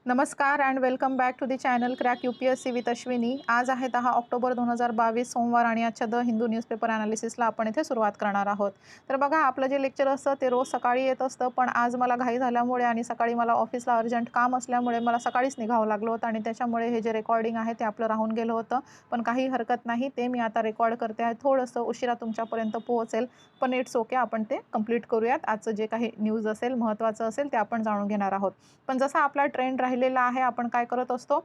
नमस्कार and welcome back to the channel crack UPSC with Ashwini. आज आहे 10 ऑक्टोबर 2022 सोमवार आणि आजच्या द हिंदू न्यूजपेपर ॲनालिसिसला आपण इथे सुरुवात करणार आहोत। तर बघा, आपलं जे लेक्चर असतं ते रोज सकाळी येत असतं, पण आज मला घाई झाल्यामुळे आणि सकाळी मला ऑफिसला अर्जंट काम असल्यामुळे मला सकाळीच निघावं लागलं होतं आणि त्याच्यामुळे हे जे रेकॉर्डिंग आहे ते आपलं राहून गेलं होतं। पण काही हरकत नाही, ते मी आता रेकॉर्ड करते आहे। थोडंसं उशिरा तुमच्यापर्यंत पोहोचेल, पण इट्स ओके, आपण ते कंप्लीट करूयात। आजचं जे काही न्यूज असेल, महत्त्वाचं असेल ते आपण जाणून घेणार आहोत। पण जसा आपला ट्रेंड राहिलेला आहे, आपण काय करत असतो,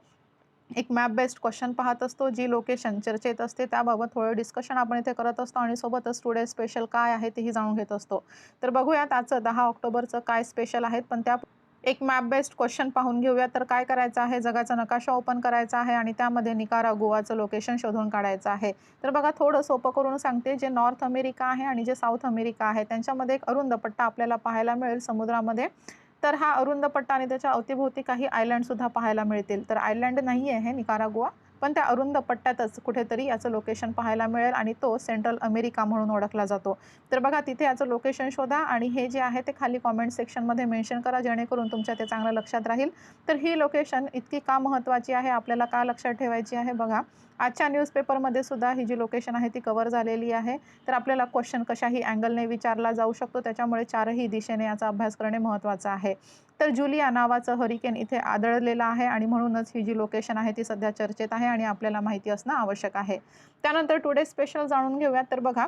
एक मॅप बेस्ड क्वेश्चन पाहत असतो, जी लोकेशन चर्चेत असते त्याबाबत थोडं डिस्कशन आपण इथे करत असतो आणि सोबतच टुडे स्पेशल काय आहे तेही जाणून घेत असतो। तर बघूयात आजचं 10 ऑक्टोबरचं काय स्पेशल आहेत, पण त्या एक मॅप बेस्ड क्वेश्चन पाहून घेऊया। तर काय करायचं आहे, जगाचा नकाशा ओपन करायचा आहे आणि त्यामध्ये निकारागुआचं लोकेशन शोधून काढायचं आहे। तर बघा, थोडं सोपं करून सांगते, जे नॉर्थ अमेरिका आहे आणि जे साऊथ अमेरिका आहे त्यांच्यामध्ये एक अरुंद पट्टा आपल्याला पाहायला मिळेल समुद्रामध्ये। तर हा अरुंद पट्टा आणि त्याच्या अवतीभोवती काही आयलँडसुद्धा पाहायला मिळतील। तर आयलँड नाही आहे हे निकारागुआ, पण त्या अरुंद पट्ट्यातच कुठेतरी याचं लोकेशन पाहायला मिळेल आणि तो सेंट्रल अमेरिका म्हणून ओळखला जातो। तर बघा, तिथे याचं लोकेशन शोधा आणि हे जे आहे ते खाली कॉमेंट सेक्शनमध्ये मेन्शन करा, जेणेकरून तुमच्या ते चांगलं लक्षात राहील। तर ही लोकेशन इतकी का महत्त्वाची आहे, आपल्याला का लक्षात ठेवायची आहे, बघा आजच्या न्यूजपेपरमध्ये सुद्धा ही जी लोकेशन आहे ती कव्हर झालेली आहे। तर आपल्याला क्वेश्चन कशाही अँगलने विचारला जाऊ शकतो, त्याच्यामुळे चारही दिशेने याचा अभ्यास करणे महत्त्वाचं आहे। तर जुलिया नावाचं हरिकेन इथे आदळलेलं आहे आणि म्हणूनच ही जी लोकेशन आहे ती सध्या चर्चेत आहे आणि आपल्याला माहिती असणं आवश्यक आहे। त्यानंतर टुडे स्पेशल जाणून घेऊयात। तर बघा,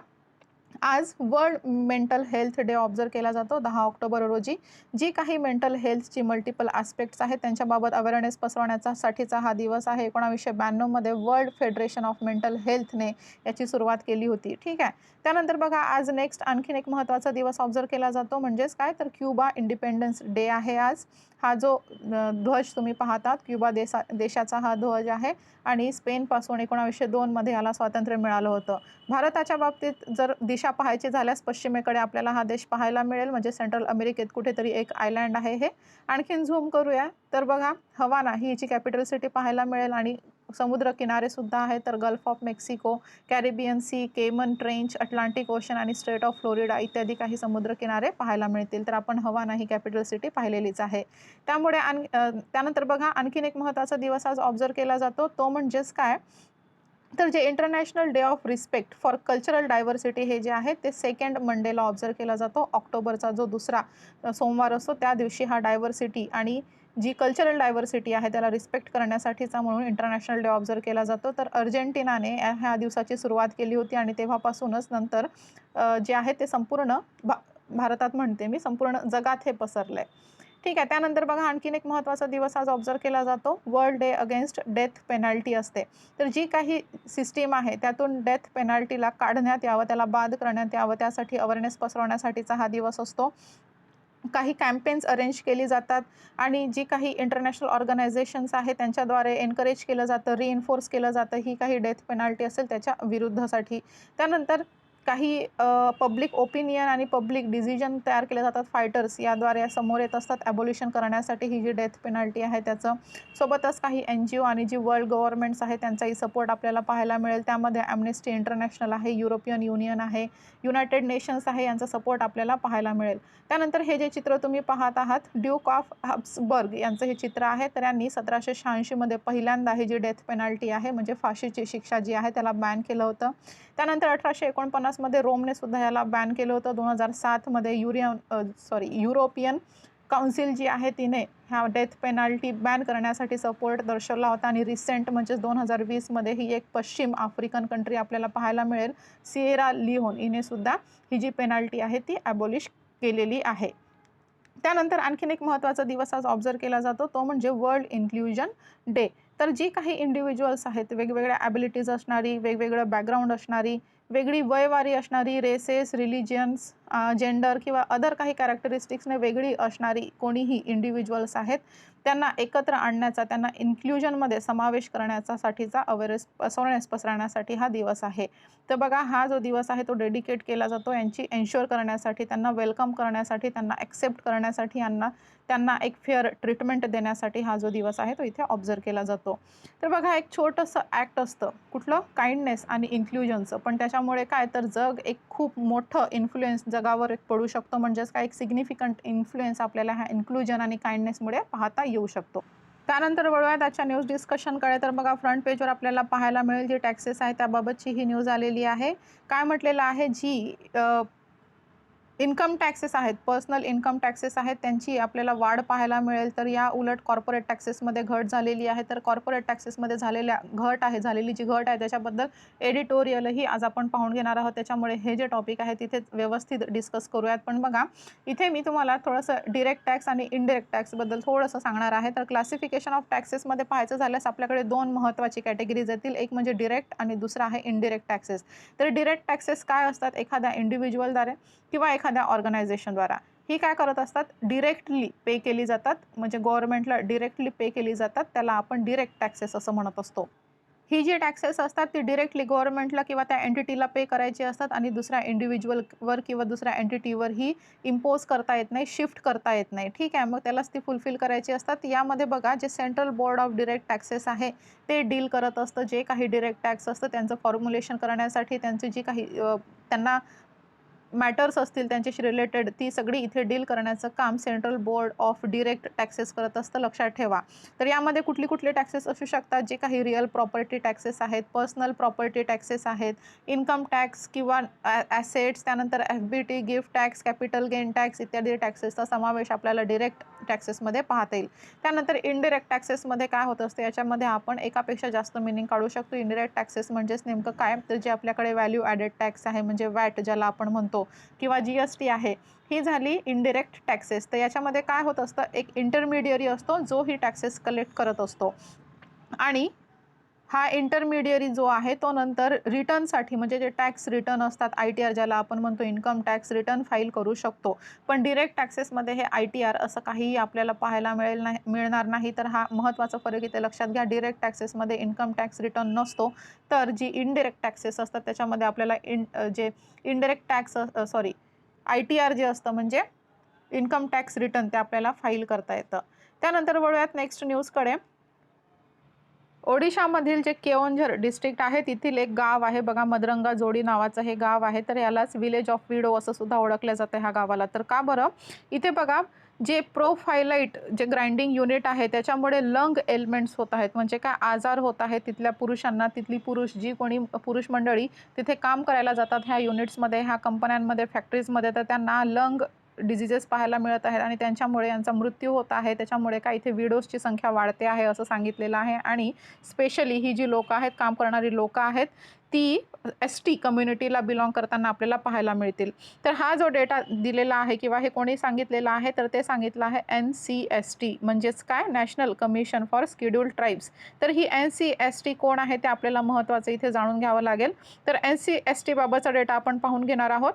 आज world mental health day observe केला जातो 10 ऑक्टोबर रोजी। जी काही मेंटल हेल्थची मल्टिपल ॲस्पेक्ट्स आहेत त्यांच्याबाबत अवेअरनेस पसरवण्यासाठीचा हा दिवस आहे। 1992 मध्ये वर्ल्ड फेडरेशन ऑफ मेंटल हेल्थने याची सुरुवात केली होती, ठीक आहे। त्यानंतर बघा, आज नेक्स्ट आणखीन एक महत्त्वाचा दिवस ऑब्झर्व केला जातो, म्हणजेच काय, तर क्युबा इंडिपेंडन्स डे आहे आज। हा जो ध्वज तुम्ही पाहतात, क्युबा देशाचा हा ध्वज आहे आणि स्पेनपासून 1902 मध्ये याला स्वातंत्र्य मिळालं होतं। भारताच्या बाबतीत जर दिशा पाहायची झाल्यास पश्चिमेकडे आपल्याला हा देश पाहायला मिळेल, म्हणजे सेंट्रल अमेरिकेत कुठेतरी एक आयलँड आहे हे। आणखीन झूम करूया तर बघा, हवाना ही याची कॅपिटल सिटी पाहायला मिळेल आणि समुद्र किनारे सुद्धा आहे। तर gulf of Mexico, Caribbean sea, Cayman trench, Atlantic ocean आणि स्ट्रेट ऑफ फ्लोरिडा इत्यादी काही समुद्र किनारे पाहायला मिळतील। तर आपण हवाना ही कॅपिटल सिटी पाहिलेलीच आहे। त्यामुळे त्यानंतर बघा, आणखीन एक महत्त्वाचा दिवस आज ऑब्झर्व केला जातो, तो म्हणजेच काय, तर जे international day of respect for cultural diversity हे जे आहे ते सेकंड मंडेला ऑब्झर्व केला जातो। ऑक्टोबरचा जो दुसरा सोमवार असतो त्या दिवशी हा डायव्हर्सिटी आणि जी कल्चरल डायव्हर्सिटी आहे त्याला रिस्पेक्ट करण्यासाठीचा म्हणून इंटरनॅशनल डे ऑब्झर्व केला जातो। तर अर्जेंटिनाने ह्या दिवसाची सुरुवात केली होती आणि तेव्हापासूनच नंतर जे आहे ते संपूर्ण भारतात म्हणते मी, संपूर्ण जगात हे पसरलं आहे, ठीक आहे। त्यानंतर बघा, आणखीन एक महत्त्वाचा दिवस आज ऑब्झर्व केला जातो, world day against death penalty असते। तर जी काही सिस्टीम आहे त्यातून डेथ पेनल्टीला काढण्यात यावं, त्याला बाद करण्यात यावं, त्यासाठी अवेअरनेस पसरवण्यासाठीचा हा दिवस असतो। काही कॅम्पेन्स अरेंज केली जातात आणि जी काही इंटरनॅशनल ऑर्गनायझेशन्स आहेत त्यांच्याद्वारे एनकरेज केलं जातं, रिइन्फोर्स केलं जातं ही काही डेथ पेनल्टी असेल त्याच्या विरुद्धसाठी। त्यानंतर काही पब्लिक ओपिनियन आणि पब्लिक डिसिजन तयार केले जातात, फायटर्स याद्वारे समोर येत असतात ॲबॉलिशन करण्यासाठी ही जी डेथ पेनल्टी आहे त्याचं। सोबतच काही NGO आणि जी वर्ल्ड गव्हर्नमेंट्स आहे त्यांचाही सपोर्ट आपल्याला पाहायला मिळेल। त्यामध्ये ॲम्नेस्टी इंटरनॅशनल आहे, युरोपियन युनियन आहे, युनायटेड नेशन्स आहे, यांचा सपोर्ट आपल्याला पाहायला मिळेल। त्यानंतर हे जे चित्र तुम्ही पाहत आहात, ड्यूक ऑफ हॅब्सबर्ग यांचं हे चित्र आहे। तर यांनी 1786 मध्ये पहिल्यांदा ही जी डेथ पेनल्टी आहे म्हणजे फाशीची शिक्षा जी आहे त्याला बॅन केलं होतं। त्यानंतर 1849 मध्ये रोमने सुद्धा याला बॅन केलं होतं। 2007 मध्ये युरोपियन काउन्सिल जी आहे तिने ह्या डेथ पेनल्टी बॅन करण्यासाठी सपोर्ट दर्शवला होता आणि रिसेंट म्हणजे 2020 मध्ये ही एक पश्चिम आफ्रिकन कंट्री आपल्याला पाहायला मिळेल, सिएरा लिओन, हिने सुद्धा ही जी पेनल्टी आहे ती ॲबॉलिश केलेली आहे। त्यानंतर आणखीन एक महत्त्वाचा दिवस आज ऑब्झर्व केला जातो, तो म्हणजे वर्ल्ड इन्क्ल्युजन डे। तर जी काही इंडिव्हिज्युअल्स आहेत, वेगवेगळ्या ॲबिलिटीज असणारी, वेगवेगळं बॅकग्राऊंड असणारी, वेगळी वयवारी असणारी, रेसेस, रिलिजियन्स, जेंडर किंवा अदर काही कॅरेक्टरिस्टिक्सने वेगळी असणारी कोणीही इंडिव्हिज्युअल्स आहेत त्यांना एकत्र आणण्याचा, त्यांना इन्क्ल्युजनमध्ये समावेश करण्यासाठीचा अवेअरनेस पसरवण्यासाठी हा दिवस आहे। तर बघा, हा जो दिवस आहे तो डेडिकेट केला जातो यांची एन्श्योर करण्यासाठी, त्यांना वेलकम करण्यासाठी, त्यांना ॲक्सेप्ट करण्यासाठी, त्यांना एक फेअर ट्रीटमेंट देण्यासाठी हा जो दिवस आहे तो इथे ऑब्झर्व केला जातो। तर बघा, एक छोटंसं ॲक्ट असतं कुठलं, काइंडनेस आणि इन्क्ल्युजनचं, पण त्याच्यामुळे काय तर जग एक खूप मोठं इन्फ्लुएन्स जगावर एक पडू शकतो, म्हणजेच काय एक सिग्निफिकंट इन्फ्लुएन्स आपल्याला ह्या इन्क्ल्युजन आणि काइंडनेसमुळे पाहता येऊ शकतो। त्यानंतर वळूयात आजच्या न्यूज डिस्कशनकडे. तर बघा फ्रंट पेजवर आपल्याला पाहायला मिळेल जी टॅक्सेस आहे त्याबाबतची ही न्यूज आलेली आहे. काय म्हटलेलं आहे, जी इन्कम टॅक्सेस आहेत, पर्सनल इन्कम टॅक्सेस आहेत, त्यांची आपल्याला वाढ पाहायला मिळेल. तर या उलट कॉर्पोरेट टॅक्सेसमध्ये घट झालेली आहे. तर कॉर्पोरेट टॅक्सेसमध्ये झालेली जी घट आहे त्याच्याबद्दल एडिटोरियलही आज आपण पाहून घेणार आहोत. त्याच्यामुळे हे जे टॉपिक आहे तिथे व्यवस्थित डिस्कस करूयात. पण बघा इथे मी तुम्हाला थोडंसं डिरेक्ट टॅक्स आणि इनडिरेक्ट टॅक्सबद्दल थोडंसं सांगणार आहे. तर क्लासिफिकेशन ऑफ टॅक्सेसमध्ये पाहायचं झाल्यास आपल्याकडे 2 महत्त्वाची कॅटेगरीज येतील. एक म्हणजे डिरेक्ट आणि दुसरा आहे इनडिरेक्ट टॅक्सेस. तर डिरेक्ट टॅक्सेस काय असतात, एखाद्या इंडिव्हिज्युअलद्वारे किंवा एखाद्या ऑर्गनायझेशनद्वारा ही काय करत असतात, डिरेक्टली पे केली जातात, म्हणजे गव्हर्नमेंटला डिरेक्टली पे केली जातात. त्याला आपण डिरेक्ट टॅक्सेस असं म्हणत असतो. ही जी टॅक्सेस असतात ती डिरेक्टली गव्हर्नमेंटला किंवा त्या एंटिटीला पे करायची असतात आणि दुसऱ्या इंडिव्हिज्युअलवर किंवा दुसऱ्या एंटिटीवर ही इम्पोज करता येत नाही, शिफ्ट करता येत नाही. ठीक आहे, मग त्यालाच ती फुलफिल करायची असतात. यामध्ये बघा जे central board of direct taxes आहे ते डील करत असतं. जे काही डिरेक्ट टॅक्स असतं त्यांचं फॉर्म्युलेशन करण्यासाठी त्यांची जी काही त्यांना मॅटर्स असतील त्यांच्याशी रिलेटेड ती सगळी इथे डील करण्याचं काम central board of direct taxes करत असतं, लक्षात ठेवा. तर यामध्ये कुठले टॅक्सेस असू शकतात, जे काही रिअल प्रॉपर्टी टॅक्सेस आहेत, पर्सनल प्रॉपर्टी टॅक्सेस आहेत, इन्कम टॅक्स किंवा ॲसेट्स, त्यानंतर FBT, gift tax, capital gain tax इत्यादी टॅक्सेसचा समावेश आपल्याला डिरेक्ट टॅक्सेसमध्ये पाहता येईल. त्यानंतर इनडिरेक्ट टॅक्सेसमध्ये काय होत असतं, याच्यामध्ये आपण एकापेक्षा जास्त मिनिंग काढू शकतो. इनडिरेक्ट टॅक्सेस म्हणजेच नेमकं काय, तर जे आपल्याकडे व्हॅल्यू ॲडेड टॅक्स आहे म्हणजे वॅट ज्याला आपण म्हणतो किंवा GST आहे, ही झाली इनडिरेक्ट टॅक्सेस. तर याच्यामध्ये काय होत असतं, एक इंटरमिडियरी असतो जो ही टॅक्सेस कलेक्ट करत असतो आणि हा इंटरमिडियरी जो आहे तो नंतर रिटर्नसाठी म्हणजे जे टॅक्स रिटर्न असतात, ITR ज्याला आपण म्हणतो, इन्कम टॅक्स रिटर्न फाईल करू शकतो. पण डिरेक्ट टॅक्सेसमध्ये हे ITR असं काहीही आपल्याला पाहायला मिळणार नाही. तर हा महत्त्वाचा फरक इथे लक्षात घ्या. डिरेक्ट टॅक्सेसमध्ये इन्कम टॅक्स रिटर्न नसतो, तर जी इनडिरेक्ट टॅक्सेस असतात त्याच्यामध्ये आपल्याला जे इनडिरेक्ट टॅक्स ITR जे असतं म्हणजे इन्कम टॅक्स रिटर्न ते आपल्याला फाईल करता येतं. त्यानंतर वळूयात नेक्स्ट न्यूजकडे. ओडिशामधील जे केओंझर डिस्ट्रिक्ट आहे तिथील एक गाव आहे बघा, मदरंगा जोडी नावाचं हे गाव आहे. तर यालाच विलेज ऑफ विडो असं सुद्धा ओळखलं जातं ह्या गावाला. तर का बरं, इथे बघा जे प्रोफायलाइट जे ग्राइंडिंग युनिट आहे त्याच्यामुळे लंग एलिमेंट्स होत आहेत, म्हणजे काय आजार होत आहेत तिथल्या पुरुषांना. तिथली जी कोणी पुरुष मंडळी तिथे काम करायला जातात ह्या युनिट्समध्ये, ह्या कंपन्यांमध्ये, फॅक्टरीजमध्ये, तर त्यांना लंग डिझिजेस पाहायला मिळत आहेत आणि त्यांच्यामुळे यांचा मृत्यू होत आहे. त्याच्यामुळे काय इथे विडोजची संख्या वाढते आहे असं सांगितलेलं आहे. आणि स्पेशली ही जी लोकं आहेत, काम करणारी लोकं आहेत, ती ST कम्युनिटीला बिलॉंग करताना आपल्याला पाहायला मिळतील. तर हा जो डेटा दिलेला आहे किंवा हे कोणी सांगितलेलं आहे, तर ते सांगितलं आहे NCST म्हणजेच काय, national commission for scheduled tribes. तर ही NCST कोण आहे ते आपल्याला महत्त्वाचं इथे जाणून घ्यावं लागेल. तर NCST बाबतचा डेटा आपण पाहून घेणार आहोत.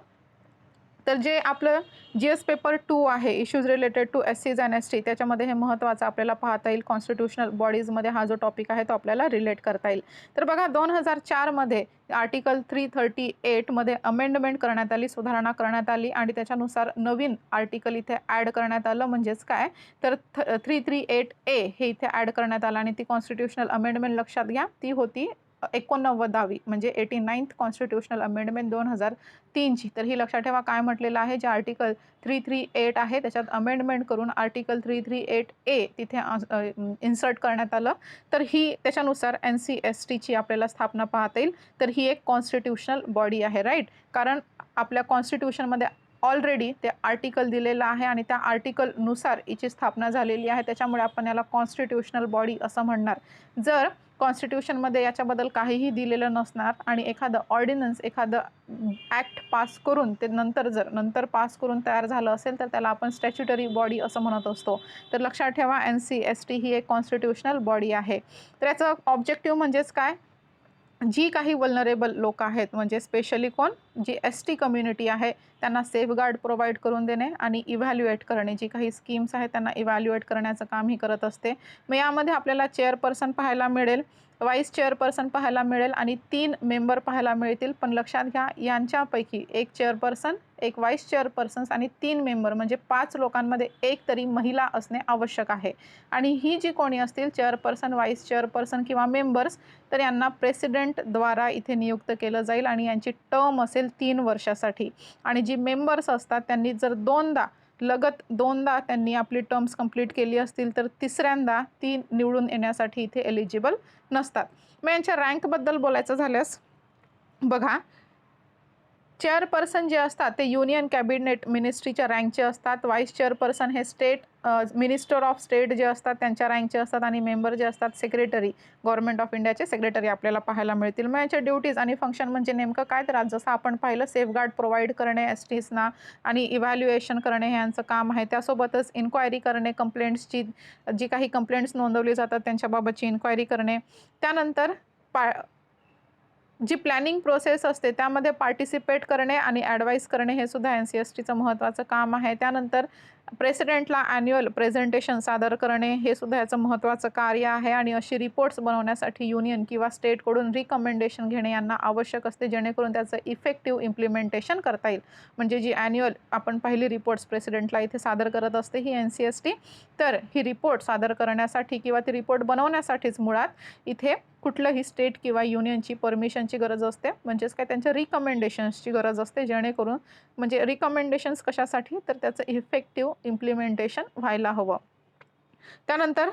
तर जे आपलं GS पेपर 2 आहे, issues related to SCs and ST, त्याच्यामध्ये हे महत्त्वाचं आपल्याला पाहता येईल. कॉन्स्टिट्युशनल बॉडीजमध्ये हा जो टॉपिक आहे तो आपल्याला रिलेट करता येईल. तर बघा 2004 मध्ये आर्टिकल 338 मध्ये अमेंडमेंट करण्यात आली, सुधारणा करण्यात आली आणि त्याच्यानुसार नवीन आर्टिकल इथे ॲड करण्यात आलं. म्हणजेच काय, तर 338A हे इथे ॲड करण्यात आलं आणि ती कॉन्स्टिट्युशनल अमेंडमेंट लक्षात घ्या, ती होती 89वी म्हणजे 89th कॉन्स्टिट्युशनल अमेंडमेंट 2003ची. तर ही लक्षात ठेवा. काय म्हटलेलं आहे, जे आर्टिकल 338 आहे त्याच्यात अमेंडमेंट करून आर्टिकल 338A तिथे इन्सर्ट करण्यात आलं. तर ही त्याच्यानुसार NCSTची आपल्याला स्थापना पाहता येईल. तर ही एक कॉन्स्टिट्युशनल बॉडी आहे, राईट. कारण आपल्या कॉन्स्टिट्युशनमध्ये ऑलरेडी ते आर्टिकल दिलेलं आहे आणि त्या आर्टिकलनुसार हिची स्थापना झालेली आहे. त्याच्यामुळे आपण याला कॉन्स्टिट्युशनल बॉडी असं म्हणणार. जर कॉन्स्टिट्युशनमध्ये याच्याबद्दल काहीही दिलेलं नसणार आणि एखादं ऑर्डिनन्स, एखादं ॲक्ट पास करून ते नंतर पास करून तयार झालं असेल तर त्याला आपण स्टॅच्युटरी बॉडी असं म्हणत असतो. तर लक्षात ठेवा NCST ही एक कॉन्स्टिट्युशनल बॉडी आहे. तर याचं ऑब्जेक्टिव्ह म्हणजेच काय, जी काही वल्नरेबल लोक आहेत म्हणजे स्पेशली कोण, जी ST कम्युनिटी आहे त्यांना सेफगार्ड प्रोव्हाइड करून देणे आणि इव्हॅल्युएट करणे, जी काही स्कीम्स आहेत त्यांना इव्हॅल्युएट करण्याचं काम ही करत असते. मग यामध्ये आपल्याला चेअरपर्सन पाहायला मिळेल, व्हाईस चेअरपर्सन पाहायला मिळेल आणि 3 मेंबर पाहायला मिळतील. पण लक्षात घ्या यांच्यापैकी एक चेअरपर्सन, एक व्हाईस चेअरपर्सन्स आणि 3 मेंबर म्हणजे 5 लोकांमध्ये एक तरी महिला असणे आवश्यक आहे. आणि ही जी कोणी असतील चेअरपर्सन, व्हाईस चेअरपर्सन किंवा मेंबर्स, तर यांना प्रेसिडेंटद्वारा इथे नियुक्त केलं जाईल आणि यांची टर्म असेल 3 वर्षासाठी. आणि जी मेंबर्स असतात त्यांनी जर 2दा लगत 2दा त्यांनी आपली टर्म्स कंप्लीट केली असतील तर तिसऱ्यांदा ती निवडून येण्यासाठी इथे एलिजिबल नसतात. मग यांच्या रँकबद्दल बोलायचं झाल्यास बघा, चेअरपर्सन जे असतात ते युनियन कॅबिनेट मिनिस्ट्रीच्या रँकचे असतात. व्हाईस चेअरपर्सन हे स्टेट मिनिस्टर ऑफ स्टेट जे असतात त्यांच्या रँकचे असतात आणि मेंबर जे असतात सेक्रेटरी गव्हर्नमेंट ऑफ इंडियाचे सेक्रेटरी आपल्याला पाहायला मिळतील. मग याच्या ड्युटीज आणि फंक्शन म्हणजे नेमकं काय, तर आज जसं आपण पाहिलं सेफगार्ड प्रोव्हाइड करणे एसटीसना आणि इव्हॅल्युएशन करणे हे यांचं काम आहे. त्यासोबतच इन्क्वायरी करणे, कंप्लेंट्सची जी काही कंप्लेंट्स नोंदवली जातात त्यांच्याबाबतची इन्क्वायरी करणे. त्यानंतर जी प्लॅनिंग प्रोसेस असते त्यामध्ये पार्टिसिपेट करणे आणि ॲडवाईस करणे हे सुद्धा NCSTचं महत्त्वाचं काम आहे. त्यानंतर प्रेसिडेंटला ॲन्युअल प्रेझेंटेशन सादर करणे हे सुद्धा याचं महत्त्वाचं कार्य आहे. आणि अशी रिपोर्ट्स बनवण्यासाठी युनियन किंवा स्टेटकडून रिकमेंडेशन घेणे यांना आवश्यक असते, जेणेकरून त्याचं इफेक्टिव्ह इम्प्लिमेंटेशन करता येईल. म्हणजे जी ॲन्युअल आपण पहिली रिपोर्ट्स प्रेसिडेंटला इथे सादर करत असते ही NCST, तर ही रिपोर्ट सादर करण्यासाठी किंवा ती रिपोर्ट बनवण्यासाठीच मुळात इथे कुठलंही स्टेट किंवा युनियनची परमिशनची गरज असते, म्हणजेच काय त्यांच्या रिकमेंडेशन्सची गरज असते, जेणेकरून म्हणजे रिकमेंडेशन्स कशासाठी, तर त्याचं इफेक्टिव्ह इम्प्लिमेंटेशन व्हायला हवं. त्यानंतर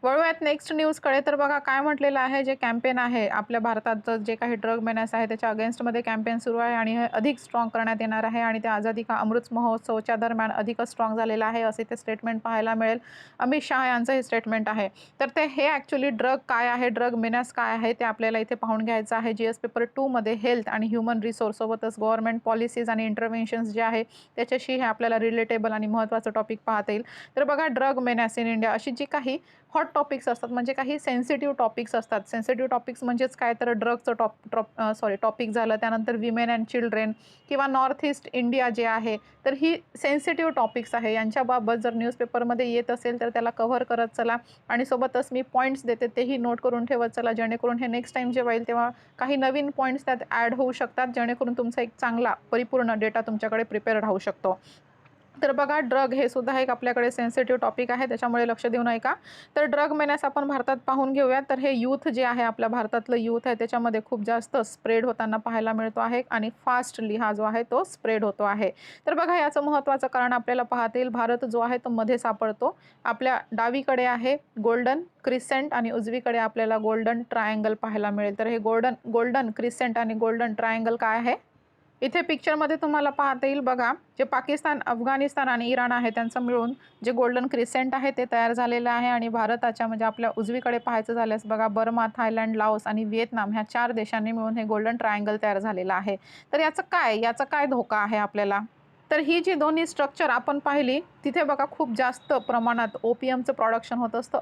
वळूयात नेक्स्ट न्यूजकडे. तर बघा काय म्हटलेलं आहे, जे कॅम्पेन आहे आपल्या भारताचं जे काही ड्रग मेनॅस आहे त्याच्या अगेन्स्टमध्ये कॅम्पेन सुरू आहे आणि हे अधिक स्ट्रॉंग करण्यात येणार आहे आणि ते आझादी का अमृत महोत्सवच्या दरम्यान अधिकच स्ट्रॉंग झालेलं आहे असे ते स्टेटमेंट पाहायला मिळेल. अमित शहा यांचं हे स्टेटमेंट आहे. तर ते हे ॲक्च्युली ड्रग काय आहे, ड्रग मेनॅस काय आहे ते आपल्याला इथे पाहून घ्यायचं आहे. GS पेपर 2मध्ये हेल्थ आणि ह्युमन रिसोर्स सोबतच गव्हर्नमेंट पॉलिसीज आणि इंटरव्हेन्शन्स जे आहे त्याच्याशी हे आपल्याला रिलेटेबल आणि महत्त्वाचं टॉपिक पाहता येईल. तर बघा, ड्रग मेनॅस इन इंडिया अशी जी काही हॉट टॉपिक्स असतात, म्हणजे काही सेन्सिटिव्ह टॉपिक्स असतात. सेन्सिटिव्ह टॉपिक्स म्हणजेच काय, तर ड्रगचं टॉपिक झालं, त्यानंतर विमेन अँड चिल्ड्रेन किंवा नॉर्थ ईस्ट इंडिया जे आहे, तर ही सेन्सिटिव्ह टॉपिक्स आहे. यांच्याबाबत जर न्यूजपेपरमध्ये येत असेल तर त्याला कव्हर करत चला आणि सोबतच मी पॉईंट्स देते तेही नोट करून ठेवत चला, जेणेकरून हे नेक्स्ट टाईम जेव्हा येईल तेव्हा काही नवीन पॉईंट्स त्यात ॲड होऊ शकतात, जेणेकरून तुमचा एक चांगला परिपूर्ण डेटा तुमच्याकडे प्रिपेअर राहू शकतो. तर बघा, ड्रग हे सुद्धा एक आपल्याकडे सेन्सिटिव्ह टॉपिक आहे, त्याच्यामुळे लक्ष देऊन ऐका. तर ड्रग मेनॅस आपण भारतात पाहून घेऊया. तर हे यूथ जे आहे, आपल्या भारतातलं यूथ आहे त्याच्यामध्ये खूप जास्त स्प्रेड होताना पाहायला मिळतो आहे आणि फास्टली हा जो आहे तो स्प्रेड होतो आहे. तर बघा, याचं महत्त्वाचं कारण आपल्याला पाहता येईल. भारत जो आहे तो मध्ये सापडतो. आपल्या डावीकडे आहे गोल्डन क्रिसेंट आणि उजवीकडे आपल्याला गोल्डन ट्रायंगल पाहायला मिळेल. तर हे गोल्डन क्रिसेंट आणि गोल्डन ट्रायंगल काय आहे इथे पिक्चरमध्ये तुम्हाला पाहता येईल. बघा, जे पाकिस्तान, अफगाणिस्तान आणि इराण आहे त्यांचं मिळून जे गोल्डन क्रिसेंट आहे ते तयार झालेलं आहे आणि भारताच्या म्हणजे आपल्या उजवीकडे पाहायचं झाल्यास बघा, बर्मा, थायलंड, लाओस आणि व्हिएतनाम ह्या 4 देशांनी मिळून हे गोल्डन ट्रायंगल तयार झालेलं आहे. तर याचा काय धोका आहे आपल्याला, तर ही जी दोन्ही स्ट्रक्चर आपण पाहिली तिथे बघा खूप जास्त प्रमाणात ओपीएमचं प्रोडक्शन होत असतं.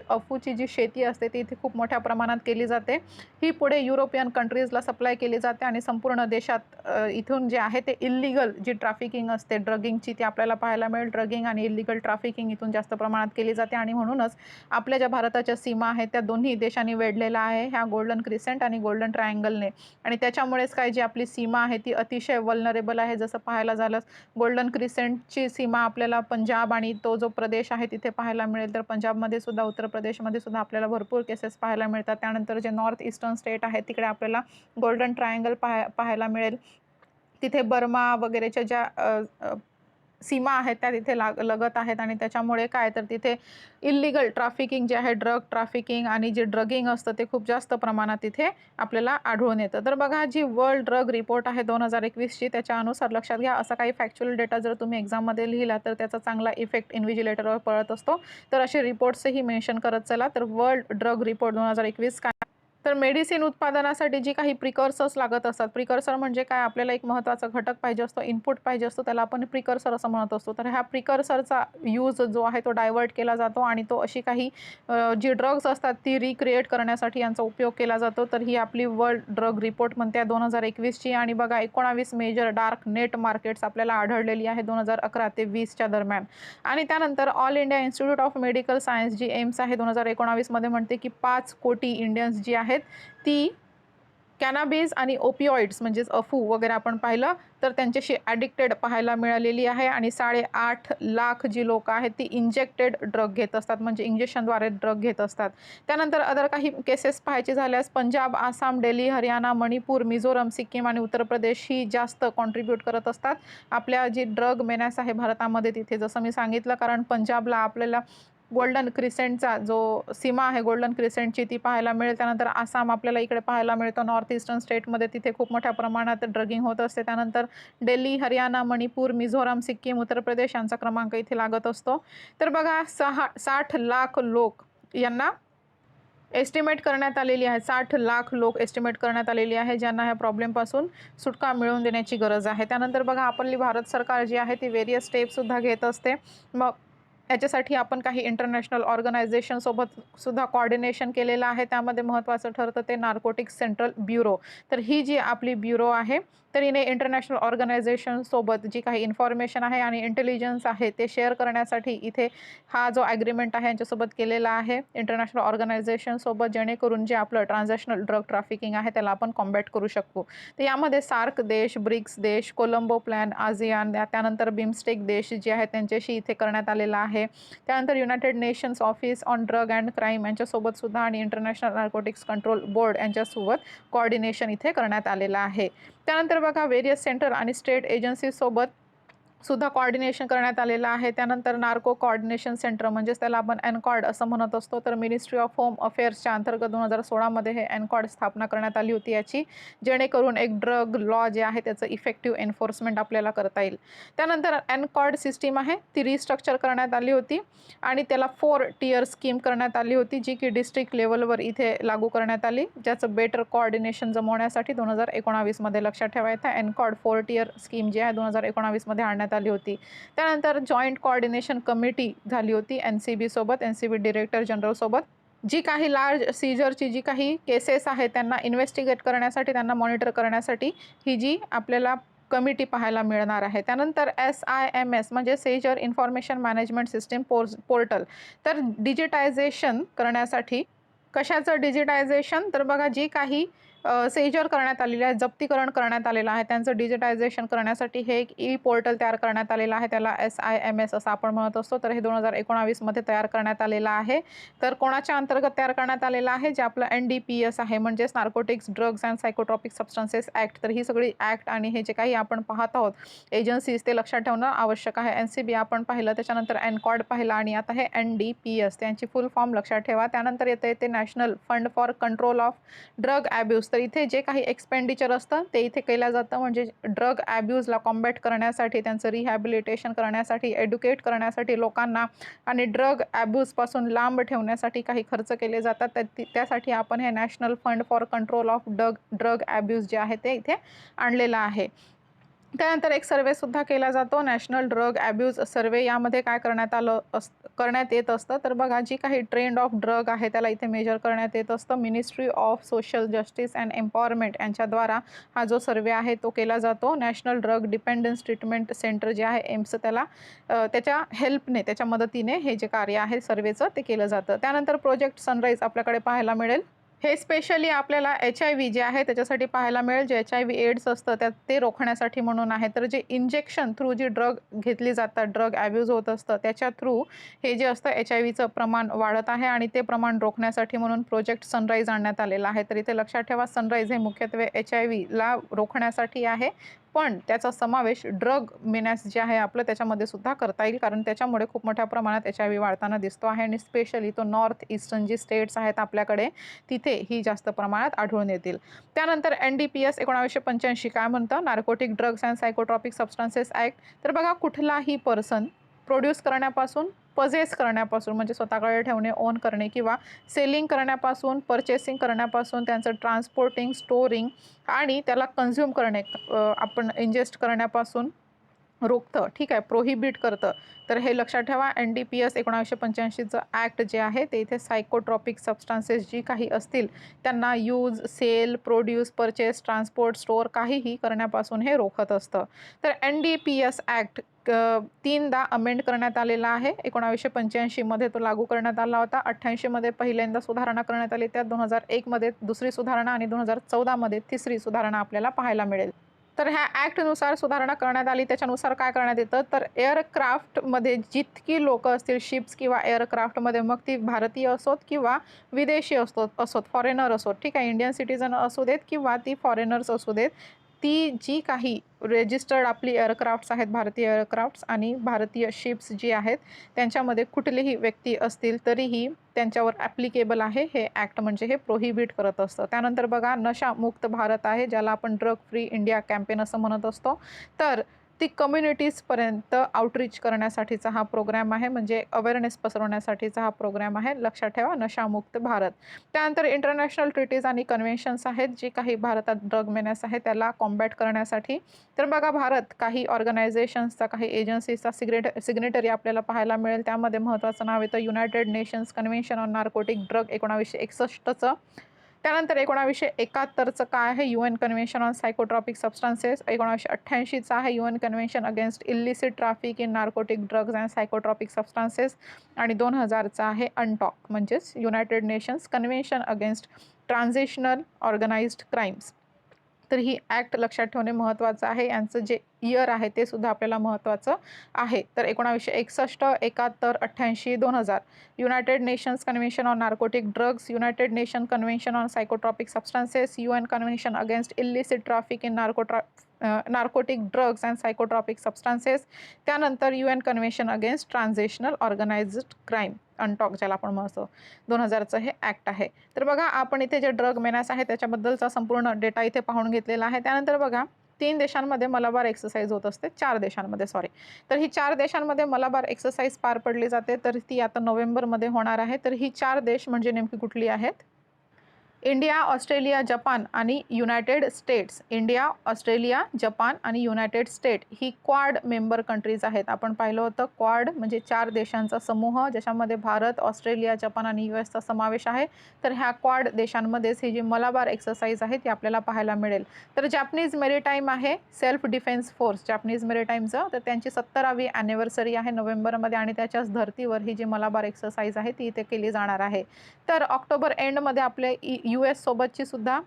अफूची जी शेती असते ती इथे खूप मोठ्या प्रमाणात केली जाते. ही पुढे युरोपियन कंट्रीजला सप्लाय केली जाते आणि संपूर्ण देशात इथून जे आहे ते इल्लिगल जी ट्रॅफिकिंग असते ड्रगिंगची ती आपल्याला पाहायला मिळेल. ड्रगिंग आणि इल्लिगल ट्रॅफिकिंग इथून जास्त प्रमाणात केली जाते आणि म्हणूनच आपल्या ज्या भारताच्या सीमा आहेत त्या दोन्ही देशांनी वेढलेल्या आहे ह्या गोल्डन क्रिसेंट आणि गोल्डन ट्रायंगलने. आणि त्याच्यामुळेच काय जी आपली सीमा आहे ती अतिशय वल्नरेबल आहे. जसं पाहायला झालं गोल्डन क्रिसेंटची सीमा आपल्याला पंजाब आणि तो जो प्रदेश आहे तिथे पाहायला मिळेल. तर पंजाबमध्ये सुद्धा, उत्तर प्रदेशमध्ये सुद्धा आपल्याला भरपूर केसेस पाहायला मिळतात. त्यानंतर जे नॉर्थ ईस्टर्न स्टेट आहे तिकडे आपल्याला गोल्डन ट्रायंगल पाहायला मिळेल. तिथे बर्मा वगैरेच्या ज्या सीमा आहेत त्या तिथे लगत आहेत आणि त्याच्यामुळे काय, तर तिथे इल्लिगल ट्रॅफिकिंग जे आहे, ड्रग ट्रॅफिकिंग आणि जे ड्रगिंग असतं ते खूप जास्त प्रमाणात तिथे आपल्याला आढळून येतं. तर बघा, जी वर्ल्ड ड्रग रिपोर्ट आहे 2021ची त्याच्या अनुसार लक्षात घ्या, असा काही फॅक्च्युअल डेटा जर तुम्ही एक्झाममध्ये लिहिला तर त्याचा चांगला इफेक्ट इन्व्हिजिलेटरवर पडत असतो. तर असे रिपोर्ट्सही मेन्शन करत चला. तर वर्ल्ड ड्रग रिपोर्ट 2021 काय, तर मेडिसिन उत्पादनासाठी जी काही प्रिकर्सर्स लागत असतात, प्रिकर्सर म्हणजे काय, आपल्याला एक महत्त्वाचा घटक पाहिजे असतो, इनपुट पाहिजे असतो, त्याला आपण प्रिकर्सर असं म्हणत असतो. तर ह्या प्रिकर्सरचा यूज जो आहे तो डायव्हर्ट केला जातो आणि तो अशी काही जी ड्रग्स असतात ती रिक्रिएट करण्यासाठी यांचा उपयोग केला जातो. तर ही आपली वर्ल्ड ड्रग रिपोर्ट म्हणते 2021ची. आणि बघा, 19 मेजर डार्क नेट मार्केट्स आपल्याला आढळलेली आहे 2011 ते 20च्या दरम्यान. आणि त्यानंतर all India institute of medical science जी एम्स आहे 2019मध्ये म्हणते की 5 कोटी इंडियन्स जी आहेत ती कॅनाबीज आणि ओपिओइड्स म्हणजेच अफू वगैरे आपण पाहिलं तर त्यांच्याशी ॲडिक्टेड पाहायला मिळालेली आहे आणि 8.5 लाख जी लोक आहेत ती इंजेक्टेड ड्रग घेत असतात, म्हणजे इंजेक्शनद्वारे ड्रग घेत असतात. त्यानंतर अदर काही केसेस पाहायचे झाल्यास पंजाब, आसाम, दिल्ली, हरियाणा, मणिपूर, मिझोरम, सिक्कीम आणि उत्तर प्रदेश ही जास्त कॉन्ट्रीब्यूट करत असतात आपल्या जी ड्रग मेनॅस आहे भारतामध्ये तिथे. जसं मी सांगितलं, कारण पंजाबला आपल्याला गोल्डन क्रिसेंटचा जो सीमा आहे गोल्डन क्रिसेंटची ती पाहायला मिळेल. त्यानंतर आसाम आपल्याला इकडे पाहायला मिळतो नॉर्थ ईस्टर्न स्टेटमध्ये, तिथे खूप मोठ्या प्रमाणात ड्रगिंग होत असते. त्यानंतर दिल्ली, हरियाणा, मणिपूर, मिझोराम, सिक्कीम, उत्तर प्रदेश यांचा क्रमांक इथे लागत असतो. तर बघा 60 लाख लोक यांना एस्टिमेट करण्यात आलेली आहे. 60 लाख लोक एस्टिमेट करण्यात आलेली आहे ज्यांना ह्या प्रॉब्लेमपासून सुटका मिळवून देण्याची गरज आहे. त्यानंतर बघा आपली भारत सरकार जी आहे ती व्हेरियस स्टेप्ससुद्धा घेत असते. मग याच्यासाठी आपण काही इंटरनॅशनल ऑर्गनायझेशनसोबत सुद्धा कोऑर्डिनेशन केलेलं आहे. त्यामध्ये महत्त्वाचं ठरतं ते नार्कोटिक्स सेंट्रल ब्युरो. तर ही जी आपली ब्युरो आहे तर हिने इंटरनॅशनल ऑर्गनायझेशनसोबत जी काही इन्फॉर्मेशन आहे आणि इंटेलिजन्स आहे ते शेअर करण्यासाठी इथे हा जो ॲग्रीमेंट आहे यांच्यासोबत केलेला आहे इंटरनॅशनल ऑर्गनायझेशनसोबत, जेणेकरून जे आपलं ट्रान्झॅक्शनल ड्रग ट्रॅफिकिंग आहे त्याला आपण कॉम्बॅट करू शकू. तर यामध्ये सार्क देश, ब्रिक्स देश, कोलंबो प्लॅन, आसियान, त्यानंतर बिमस्टेक देश जे आहेत त्यांच्याशी इथे करण्यात आलेला आहे. त्यानंतर United nations office on drug and crime यांच्यासोबत सुद्धा आणि इंटरनॅशनल नार्कोटिक्स कंट्रोल बोर्ड यांच्यासोबत कोऑर्डिनेशन इथे करण्यात आलेलं आहे. त्यानंतर बघा व्हेरियस सेंटर आणि स्टेट एजन्सीसोबत सुद्धा कोऑर्डिनेशन करण्यात आलेलं आहे. त्यानंतर नार्को कोऑर्डिनेशन सेंटर म्हणजेच त्याला आपण एनकॉर्ड असं म्हणत असतो. तर मिनिस्ट्री ऑफ होम अफेअर्सच्या अंतर्गत 2016मध्ये हे एनकॉर्ड स्थापना करण्यात आली होती याची, जेणेकरून एक ड्रग लॉ जे आहे त्याचं इफेक्टिव्ह एन्फोर्समेंट आपल्याला करता येईल. त्यानंतर एनकॉर्ड सिस्टीम आहे ती रिस्ट्रक्चर करण्यात आली होती आणि त्याला 4 टियर स्कीम करण्यात आली होती जी की डिस्ट्रिक्ट लेवलवर इथे लागू करण्यात आली, ज्याचं बेटर कोऑर्डिनेशन जमवण्यासाठी 2019मध्ये लक्षात ठेवायचं. एनकॉर्ड 4 टियर स्कीम जी आहे 2019मध्ये आणण्यात आली होती. त्यानंतर जॉईंट कोऑर्डिनेशन कमिटी झाली होती NCB सोबत, NCB डिरेक्टर जनरल सोबत. जी काही लार्ज सीजरची जी काही केसेस आहेत त्यांना इन्व्हेस्टिगेट करण्यासाठी, त्यांना मॉनिटर करण्यासाठी ही जी आपल्याला कमिटी पाहायला मिळणार आहे. त्यानंतर SIMS म्हणजे seizure information management system portal. तर डिजिटायझेशन करण्यासाठी, कशाचं डिजिटायझेशन, तर बघा जी काही सेजर करण्यात आलेले आहे, जप्तीकरण करण्यात आलेलं आहे, त्यांचं डिजिटायझेशन करण्यासाठी हे एक पोर्टल तयार करण्यात आलेलं आहे. त्याला SIMS असं आपण म्हणत असतो. तर हे 2019मध्ये तयार करण्यात आलेलं आहे. तर कोणाच्या अंतर्गत तयार करण्यात आलेलं आहे, जे आपलं NDPS आहे म्हणजेच narcotics drugs and psychotropic substances act. तर ही सगळी ॲक्ट आणि हे जे काही आपण पाहत आहोत एजन्सीज ते लक्षात ठेवणं आवश्यक आहे. NCB आपण पाहिलं, त्याच्यानंतर एनकॉर्ड पाहिलं आणि आता हे NDPS, त्यांची फुल फॉर्म लक्षात ठेवा. त्यानंतर येते national fund for control of drug abuse. तर इथे जे काही एक्सपेंडिचर असतं ते इथे केलं जातं, म्हणजे ड्रग ॲब्यूजला कॉम्बॅट करण्यासाठी, त्यांचं रिहॅबिलिटेशन करण्यासाठी, एड्युकेट करण्यासाठी लोकांना आणि ड्रग ॲब्यूजपासून लांब ठेवण्यासाठी काही खर्च केले जातात. त्यासाठी आपण हे national fund for control of drug abuse जे आहे ते इथे आणलेलं आहे. त्यानंतर एक सर्वेसुद्धा केला जातो, नॅशनल ड्रग ॲब्यूज सर्वे. यामध्ये काय करण्यात येत असतं, तर बघा जी काही ट्रेंड ऑफ ड्रग आहे त्याला इथे मेजर करण्यात येत असतं. Ministry of social justice and empowerment यांच्याद्वारा हा जो सर्वे आहे तो केला जातो. National drug dependence treatment centre जे आहे एम्स, त्याला त्याच्या हेल्पने, त्याच्या मदतीने हे जे कार्य आहे सर्वेचं ते केलं जातं. त्यानंतर प्रोजेक्ट सनराईज आपल्याकडे पाहायला मिळेल. हे स्पेशली आपल्याला HIV जे आहे त्याच्यासाठी पाहायला मिळेल, जे HIV एड्स असतं ते रोखण्यासाठी म्हणून आहे. तर जे इंजेक्शन थ्रू जी ड्रग घेतली जातात, ड्रग ॲब्यूज होत असतं त्याच्या थ्रू हे जे असतं HIVचं प्रमाण वाढत आहे आणि ते प्रमाण रोखण्यासाठी म्हणून प्रोजेक्ट सनराईज आणण्यात आलेला आहे. तर इथे लक्षात ठेवा, सनराईज हे मुख्यत्वे HIVला रोखण्यासाठी आहे, पण त्याचा समावेश ड्रग मेनॅस जे आहे आपलं त्याच्यामध्ये सुद्धा करता येईल, कारण त्याच्यामुळे खूप मोठ्या प्रमाणात HIV वाढताना दिसतो आहे आणि स्पेशली तो नॉर्थ ईस्टर्न जी स्टेट्स आहेत आपल्याकडे तिथे ही जास्त प्रमाणात आढळून येतील. त्यानंतर NDPS 1985 काय म्हणतं, narcotic drugs and psychotropic substances act. तर बघा कुठलाही पर्सन प्रोड्यूस करण्यापासून, पजेस करण्यापासून म्हणजे स्वतःकडे ठेवणे, ओन करणे किंवा सेलिंग करण्यापासून, परचेसिंग करण्यापासून, त्यांचं ट्रान्सपोर्टिंग, स्टोरिंग आणि त्याला कन्झ्युम करणे, आपण इंजेस्ट करण्यापासून रोखतं, ठीक आहे, प्रोहिबिट करतं. तर हे लक्षात ठेवा. NDPS 1985चं ॲक्ट जे आहे ते इथे सायकोट्रॉपिक सबस्टन्सेस जी काही असतील त्यांना use, sell, produce, purchase, transport, store काहीही करण्यापासून हे रोखत असतं. तर NDPS ॲक्ट तीनदा अमेंड करण्यात आलेला आहे. 1985 मध्ये तो लागू करण्यात आला होता. 88 मध्ये पहिल्यांदा सुधारणा करण्यात आली, त्यात 2001 मध्ये दुसरी सुधारणा आणि 2014 मध्ये तिसरी सुधारणा आपल्याला पाहायला मिळेल. तर ह्या ॲक्टनुसार सुधारणा करण्यात आली. त्याच्यानुसार काय करण्यात येतं, तर एअरक्राफ्टमध्ये जितकी लोकं असतील, शिप्स किंवा एअरक्राफ्टमध्ये, मग ती भारतीय असोत किंवा विदेशी असोत, फॉरेनर असोत, ठीक आहे, इंडियन सिटिझन असू देत किंवा ती फॉरेनर्स असू देत, ती जी काही रजिस्टर्ड आपली एअरक्राफ्ट्स आहेत, भारतीय एअरक्राफ्ट्स आणि भारतीय शिप्स जी आहेत, त्यांच्यामध्ये कुठलीही व्यक्ती असतील तरीही त्यांच्यावर ॲप्लिकेबल आहे हे ॲक्ट, म्हणजे हे प्रोहिबिट करत असतं. त्यानंतर बघा, नशामुक्त भारत आहे, ज्याला आपण ड्रग फ्री इंडिया कॅम्पेन असं म्हणत असतो. तर ती कम्युनिटीजपर्यंत आउटरीच करण्यासाठीचा हा प्रोग्रॅम आहे, म्हणजे अवेअरनेस पसरवण्यासाठीचा हा प्रोग्रॅम आहे. लक्षात ठेवा, नशामुक्त भारत. त्यानंतर इंटरनॅशनल ट्रीटीज आणि कन्व्हेन्शन्स आहेत, जी काही भारतात ड्रग मेनॅस आहे त्याला कॉम्बॅट करण्यासाठी. तर बघा, भारत काही ऑर्गनायझेशन्सचा, काही एजन्सीजचा सिग्नेटरी आपल्याला पाहायला मिळेल. त्यामध्ये महत्त्वाचं नाव येतं United Nations convention on narcotic drug 1961चं. त्यानंतर 1971चं काय आहे, UN convention on psychotropic substances. 1988चं आहे UN convention against illicit traffic in narcotic drugs and psychotropic substances. आणि 2000चं आहे अनटॉक, म्हणजेच United Nations convention against transitional organised crimes. तर ही ॲक्ट लक्षात ठेवणे महत्त्वाचं आहे. यांचं जे इयर आहे ते सुद्धा आपल्याला महत्त्वाचं आहे. तर 1961, 71, 88, 2000 United Nations convention on narcotic drugs, United Nation convention on psychotropic substances, UN convention against illicit traffic in narcotic drugs and psychotropic substances. त्यानंतर UN convention against transitional organised crime, UNTOC ज्याला आपण म्हणतो, 2000चं हे ॲक्ट आहे. तर बघा, आपण इथे जे ड्रग मेनॅस आहे त्याच्याबद्दलचा संपूर्ण डेटा इथे पाहून घेतलेला आहे. त्यानंतर बघा, 3 देशांमध्ये मलाबार एक्सरसाइज होत असते, 4 देशांमध्ये सॉरी. तर ही 4 देशांमध्ये मलाबार एक्सरसाइज पार पडली जाते. तर ती आता नोव्हेंबरमध्ये होणार आहे. तर ही 4 देश म्हणजे नेमकी कुठली आहेत? इंडिया, ऑस्ट्रेलिया, जपान आणि United states. India, Australia, Japan आणि युनायटेड स्टेट ही क्वाड मेंबर कंट्रीज आहेत. आपण पाहिलं होतं, क्वाड म्हणजे 4 देशांचा समूह, ज्याच्यामध्ये भारत, ऑस्ट्रेलिया, जपान आणि US समावेश आहे. तर ह्या क्वाड देशांमध्येच ही जी मलाबार एक्सरसाइज आहे ती आपल्याला पाहायला मिळेल. तर जॅपनीज मेरिटाईम आहे, सेल्फ डिफेन्स फोर्स जॅपनीज मेरिटाईमचं, तर त्यांची 70वी ॲनिव्हर्सरी आहे नोव्हेंबरमध्ये, आणि त्याच्याच धर्तीवर ही जी मलाबार एक्सरसाइज आहे ती इथे केली जाणार आहे. तर ऑक्टोबर एंडमध्ये आपले US सोबतची सुद्धा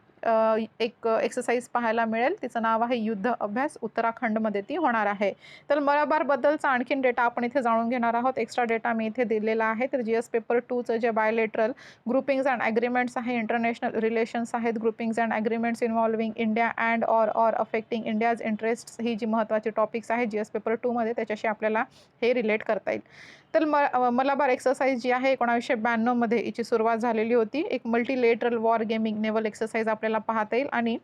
एक एक्सरसाइज पाहायला मिळेल. तिचं नाव आहे युद्ध अभ्यास, उत्तराखंडमध्ये ती होणार आहे. तर मलाबारबद्दलचा आणखीन डेटा आपण इथे जाणून घेणार आहोत. एक्स्ट्रा डेटा मी इथे दिलेला आहे. तर GS पेपर 2चं जे बायोलेटरल ग्रुपिंग्स अँड ॲग्रीमेंट्स आहे, इंटरनॅशनल रिलेशन्स आहेत, groupings and agreements involving India and or affecting India's interests, ही जी महत्त्वाची टॉपिक्स आहे GS पेपर 2मध्ये, त्याच्याशी आपल्याला हे रिलेट करता येईल. तर मलाबार एक्सरसाइज जी आहे 1992 मध्ये हिची सुरुवात झालेली होती. एक multilateral war gaming naval exercise आपल्याला पाहता येईल, आणि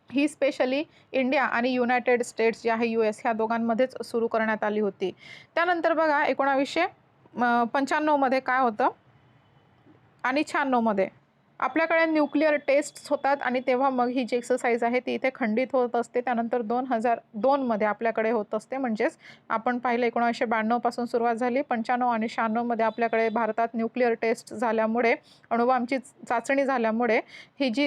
ही स्पेशली इंडिया आणि युनायटेड स्टेट्स जे आहे US ह्या दोघांमध्येच सुरू करण्यात आली होती. त्यानंतर बघा, 1995 मध्ये काय होतं आणि 96 मध्ये आपल्याकडे न्यूक्लिअर टेस्ट्स होतात, आणि तेव्हा मग ही जी एक्सरसाइज आहे ती इथे खंडित होत असते. त्यानंतर 2002 मध्ये आपल्याकडे होत असते. म्हणजेच आपण पाहिलं 1992 पासून सुरुवात झाली, 95 आणि 96 मध्ये आपल्याकडे भारतात न्यूक्लिअर टेस्ट झाल्यामुळे, अणुबॉम्बची चाचणी झाल्यामुळे ही जी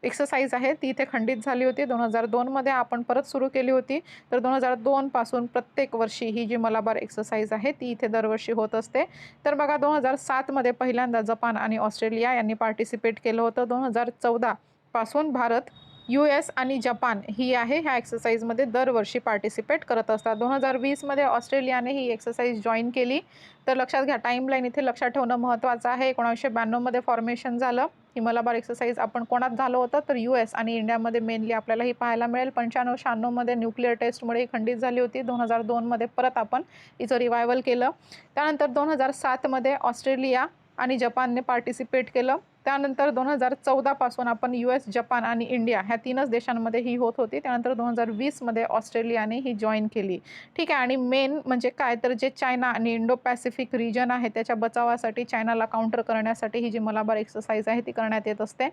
एक्सरसाइज आहे ती इथे खंडित झाली होती. 2002 मध्ये आपण परत सुरू केली होती. तर 2002 पासून प्रत्येक वर्षी ही जी मलाबार एक्सरसाइज आहे ती इथे दरवर्षी होत असते. तर बघा, 2007 मध्ये पहिल्यांदा जपान आणि ऑस्ट्रेलिया यांनी पार्टिसिपेट केलं होतं. 2014 पासून भारत, US आणि जपान ही आहे ह्या एक्सरसाइजमध्ये दरवर्षी पार्टिसिपेट करत असतात. 2020 मध्ये ऑस्ट्रेलियाने ही एक्सरसाइज जॉईन केली. तर लक्षात घ्या, टाईमलाईन इथे लक्षात ठेवणं महत्त्वाचं आहे. 1992 मध्ये फॉर्मेशन झालं. ही मलाबार एक्सरसाइज आपण कोणात झालं होतं, तर US आणि इंडियामध्ये मेनली आपल्याला ही पाहायला मिळेल. 95-96 मध्ये न्यूक्लिअर टेस्टमुळे खंडित झाली होती. 2002 मध्ये परत आपण हिचं रिवायवल केलं. त्यानंतर 2007 मध्ये ऑस्ट्रेलिया आणि जपानने पार्टिसिपेट केलं. त्यानंतर 2014 पासून आपण US, जपान आणि इंडिया ह्या 3च देशांमध्ये ही होत होती. त्यानंतर 2020 मध्ये ऑस्ट्रेलियाने ही जॉईन केली. ठीक आहे. आणि मेन म्हणजे काय, तर जे चायना आणि इंडो पॅसिफिक रिजन आहे त्याच्या बचावासाठी, चायनाला काउंटर करण्यासाठी ही जी मलाबार एक्सरसाइज आहे ती करण्यात येत असते.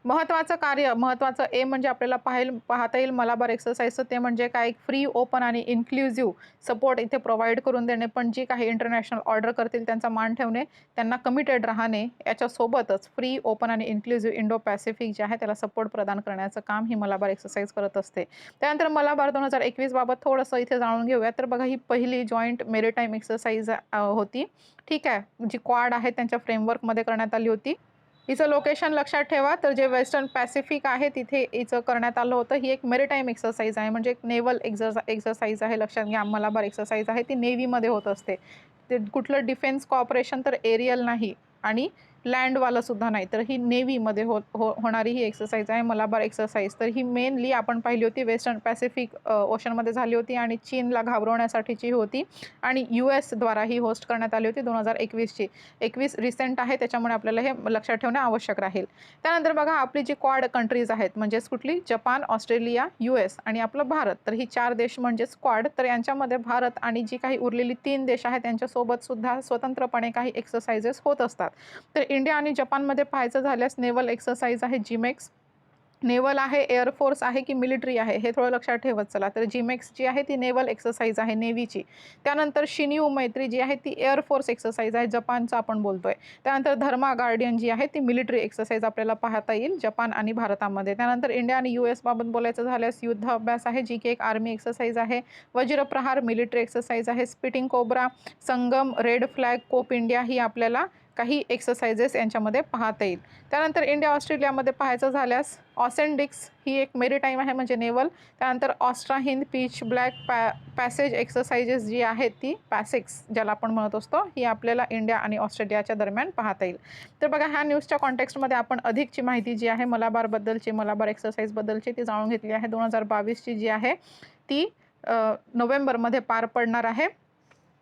महत्त्वाचं कार्य, महत्त्वाचं एम म्हणजे आपल्याला पाहता येईल मलाबार एक्सरसाइजचं, ते म्हणजे काय, फ्री, ओपन आणि इन्क्लुझिव्ह सपोर्ट इथे प्रोव्हाईड करून देणे. पण जी काही इंटरनॅशनल ऑर्डर करतील त्यांचा मान ठेवणे, त्यांना कमिटेड राहणे, याच्यासोबतच फ्री, ओपन आणि इन्क्लुझिव्ह इंडो पॅसिफिक जे आहे त्याला सपोर्ट प्रदान करण्याचं काम ही मलाबार एक्सरसाइज करत असते. त्यानंतर मलाबार 2021 बाबत थोडंसं इथे जाणून घेऊया. तर बघा, ही पहिली जॉईंट मेरिटाईम एक्सरसाइज होती. ठीक आहे, जी क्वाड आहे त्यांच्या फ्रेमवर्कमध्ये करण्यात आली होती. हिचं लोकेशन लक्षात ठेवा, तर जे वेस्टर्न पॅसिफिक आहे तिथे हिचं करण्यात आलं होतं. ही एक मेरिटाईम एक्सरसाइज आहे, म्हणजे एक नेव्हल एक्सरसाइज आहे. लक्षात घ्या, मलाबार एक्सरसाइज आहे ती नेव्हीमध्ये होत असते. ते कुठलं डिफेन्स कॉपरेशन तर एरियल नाही आणि लँडवालं सुद्धा नाही, तर ही नेव्हीमध्ये होणारी ही एक्सरसाइज आहे मलाबार एक्सरसाइज. तर ही मेनली आपण पाहिली होती वेस्टर्न पॅसिफिक ओशनमध्ये झाली होती आणि चीनला घाबरवण्यासाठीची होती आणि US द्वारा ही होस्ट करण्यात आली होती 2021ची. 21 रिसेंट आहे, त्याच्यामुळे आपल्याला हे लक्षात ठेवणे आवश्यक राहील. त्यानंतर बघा, आपली जी क्वाड कंट्रीज आहेत, म्हणजेच कुठली, जपान, ऑस्ट्रेलिया, US आणि आपलं भारत. तर ही 4 देश म्हणजेच क्वाड. तर यांच्यामध्ये भारत आणि जी काही उरलेली 3 देश आहेत त्यांच्यासोबत सुद्धा स्वतंत्रपणे काही एक्सरसाइजेस होत असतात. तर इंडिया आणि जपानमध्ये पाहायचं झाल्यास नेव्हल एक्सरसाइज आहे जिमेक्स. नेव्हल आहे, एअरफोर्स आहे की मिलिटरी आहे, हे थोडं लक्षात ठेवत चला. तर जिमेक्स जी आहे ती नेव्हल एक्सरसाइज आहे नेव्हीची. त्यानंतर शिनियू मैत्री जी आहे ती एअरफोर्स एक्सरसाइज आहे, जपानचं आपण बोलतोय. त्यानंतर धर्मा गार्डियन जी आहे ती मिलिटरी एक्सरसाइज आपल्याला पाहता येईल जपान आणि भारतामध्ये. त्यानंतर इंडिया आणि US बाबत बोलायचं झाल्यास युद्ध अभ्यास आहे, जी की एक आर्मी एक्सरसाइज आहे. वज्रप्रहार मिलिटरी एक्सरसाइज आहे. स्पिटिंग कोब्रा, संगम, रेड फ्लॅग, कोप इंडिया ही आपल्याला काही एक्सरसाइजेस यांच्यामध्ये पाहता येईल. त्यानंतर इंडिया ऑस्ट्रेलियामध्ये पाहायचं झाल्यास ऑसेंडिक्स ही एक मेरिटाईम आहे, म्हणजे नेव्हल. त्यानंतर Austra Hind pitch black passage exercises जी आहेत ती पॅसिक्स ज्याला आपण म्हणत असतो, ही आपल्याला इंडिया आणि ऑस्ट्रेलियाच्या दरम्यान पाहता येईल. तर बघा, ह्या न्यूजच्या कॉन्टेक्स्टमध्ये आपण अधिकची माहिती जी आहे मलाबारबद्दलची, मलाबार एक्सरसाइजबद्दलची ती जाणून घेतली आहे. 2022ची जी आहे ती नोव्हेंबरमध्ये पार पडणार आहे.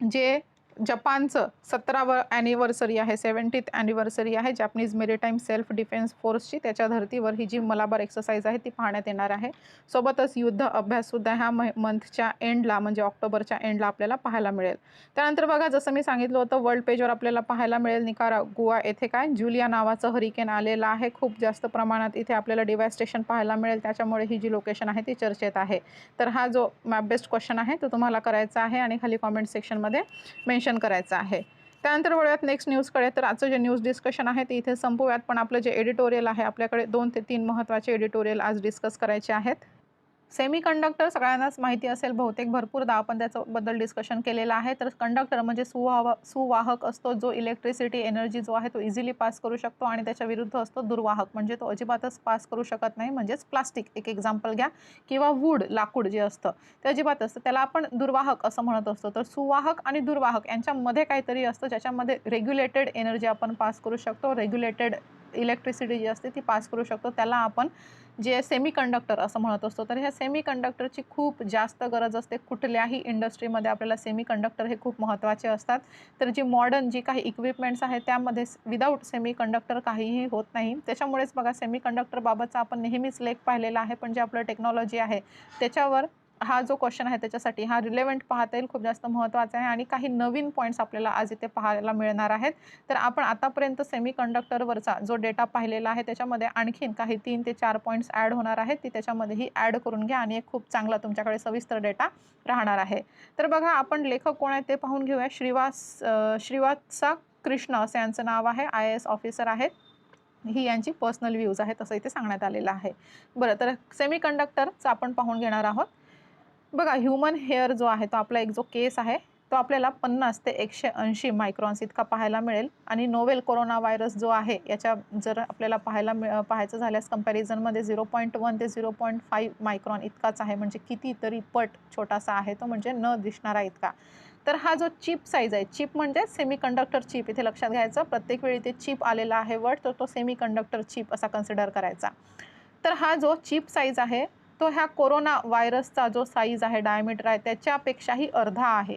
जे जपानचं 17वं ॲनिव्हर्सरी आहे, 70th ॲनिव्हर्सरी आहे जॅपनीज मेरिटाईम सेल्फ डिफेन्स फोर्सची. त्याच्या धर्तीवर ही जी मलाबार एक्सरसाइज आहे ती पाहण्यात येणार आहे. सोबतच युद्ध अभ्याससुद्धा ह्या मंथच्या एंडला, म्हणजे ऑक्टोबरच्या एंडला आपल्याला पाहायला मिळेल. त्यानंतर बघा, जसं मी सांगितलं होतं, वर्ल्ड पेजवर आपल्याला पाहायला मिळेल निकारागुआ येथे काय, जुलिया नावाचं हरिकेन आलेलं आहे. खूप जास्त प्रमाणात इथे आपल्याला डिव्हॅस्टेशन पाहायला मिळेल, त्याच्यामुळे ही जी लोकेशन आहे ती चर्चेत आहे. तर हा जो मॅप बेस्ड क्वेश्चन आहे तो तुम्हाला करायचा आहे आणि खाली कॉमेंट सेक्शनमध्ये मेन्शन करायचं आहे. त्यानंतर वळूयात नेक्स्ट न्यूजकडे. तर आजचं जे न्यूज डिस्कशन आहे ते इथे संपवूयात, पण आपलं जे एडिटोरियल आहे, आपल्याकडे 2 ते 3 महत्त्वाचे एडिटोरियल आज डिस्कस करायचे आहेत. सेमीकंडक्टर सगळ्यांनाच माहिती असेल बहुतेक, भरपूरदा आपण त्याच्याबद्दल डिस्कशन केलेलं आहे. तर कंडक्टर म्हणजे सुवाहक असतो, जो इलेक्ट्रिसिटी एनर्जी जो आहे तो इझिली पास करू शकतो, आणि त्याच्या विरुद्ध असतो दुर्वाहक, म्हणजे तो अजिबातच पास करू शकत नाही, म्हणजेच प्लास्टिक एक एक्झाम्पल घ्या, किंवा वूड, लाकूड जे असतं ते अजिबात असतं, त्याला आपण दुर्वाहक असं म्हणत असतो. तर सुवाहक आणि दुर्वाहक यांच्यामध्ये काहीतरी असतं, ज्याच्यामध्ये रेग्युलेटेड एनर्जी आपण पास करू शकतो, रेग्युलेटेड इलेक्ट्रिसिटी जी असते ती पास करू शकतो, त्याला आपण जे सेमीकंडक्टर असं म्हणत असतो. तर ह्या सेमीकंडक्टरची खूप जास्त गरज असते. कुठल्याही इंडस्ट्रीमध्ये आपल्याला सेमीकंडक्टर हे खूप महत्त्वाचे असतात. तर जी मॉडर्न जी काही इक्विपमेंट्स आहेत त्यामध्ये विदाऊट सेमीकंडक्टर काहीही होत नाही. त्याच्यामुळेच बघा, सेमीकंडक्टरबाबतचा आपण नेहमीच लेख पाहिलेला आहे, पण जे आपलं टेक्नॉलॉजी आहे त्याच्यावर हा जो क्वेश्चन आहे त्याच्यासाठी हा रिलेव्हंट पाहता येईल, खूप जास्त महत्त्वाचा आहे, आणि काही नवीन पॉईंट्स आपल्याला आज इथे पाहायला मिळणार आहेत. तर आपण आतापर्यंत सेमीकंडक्टरवरचा जो डेटा पाहिलेला आहे त्याच्यामध्ये आणखीन काही 3 ते 4 पॉईंट्स ॲड होणार आहेत, ती त्याच्यामध्येही ॲड करून घ्या, आणि एक खूप चांगला तुमच्याकडे सविस्तर डेटा राहणार आहे. तर बघा, आपण लेखक कोण आहेत ते पाहून घेऊया. श्रीवात्सा कृष्ण असं यांचं नाव आहे, IAS ऑफिसर आहेत. ही यांची पर्सनल व्ह्यूज आहेत असं इथे सांगण्यात आलेलं आहे. बरं, तर सेमीकंडक्टरचं आपण पाहून घेणार आहोत. बघा, ह्युमन हेअर जो आहे तो आपला एक जो केस आहे तो आपल्याला 50 ते 180 मायक्रॉन्स इतका पाहायला मिळेल, आणि नोवेल कोरोना व्हायरस जो आहे याच्या जर आपल्याला पाहायचं झाल्यास कंपॅरिझनमध्ये 0.1 ते 0.5 मायक्रॉन इतकाच आहे, म्हणजे कितीतरी पट छोटासा आहे तो, म्हणजे न दिसणारा इतका. तर हा जो चिप साईज आहे, चिप म्हणजे सेमीकंडक्टर चिप, इथे लक्षात घ्यायचं, प्रत्येक वेळी ते चिप आलेला आहे वर्ड, तर तो सेमीकंडक्टर चिप असा कन्सिडर करायचा. तर हा जो चिप साईज आहे तो ह्या कोरोना व्हायरसचा जो साईज आहे, डायमीटर आहे, त्याच्यापेक्षाही अर्धा आहे.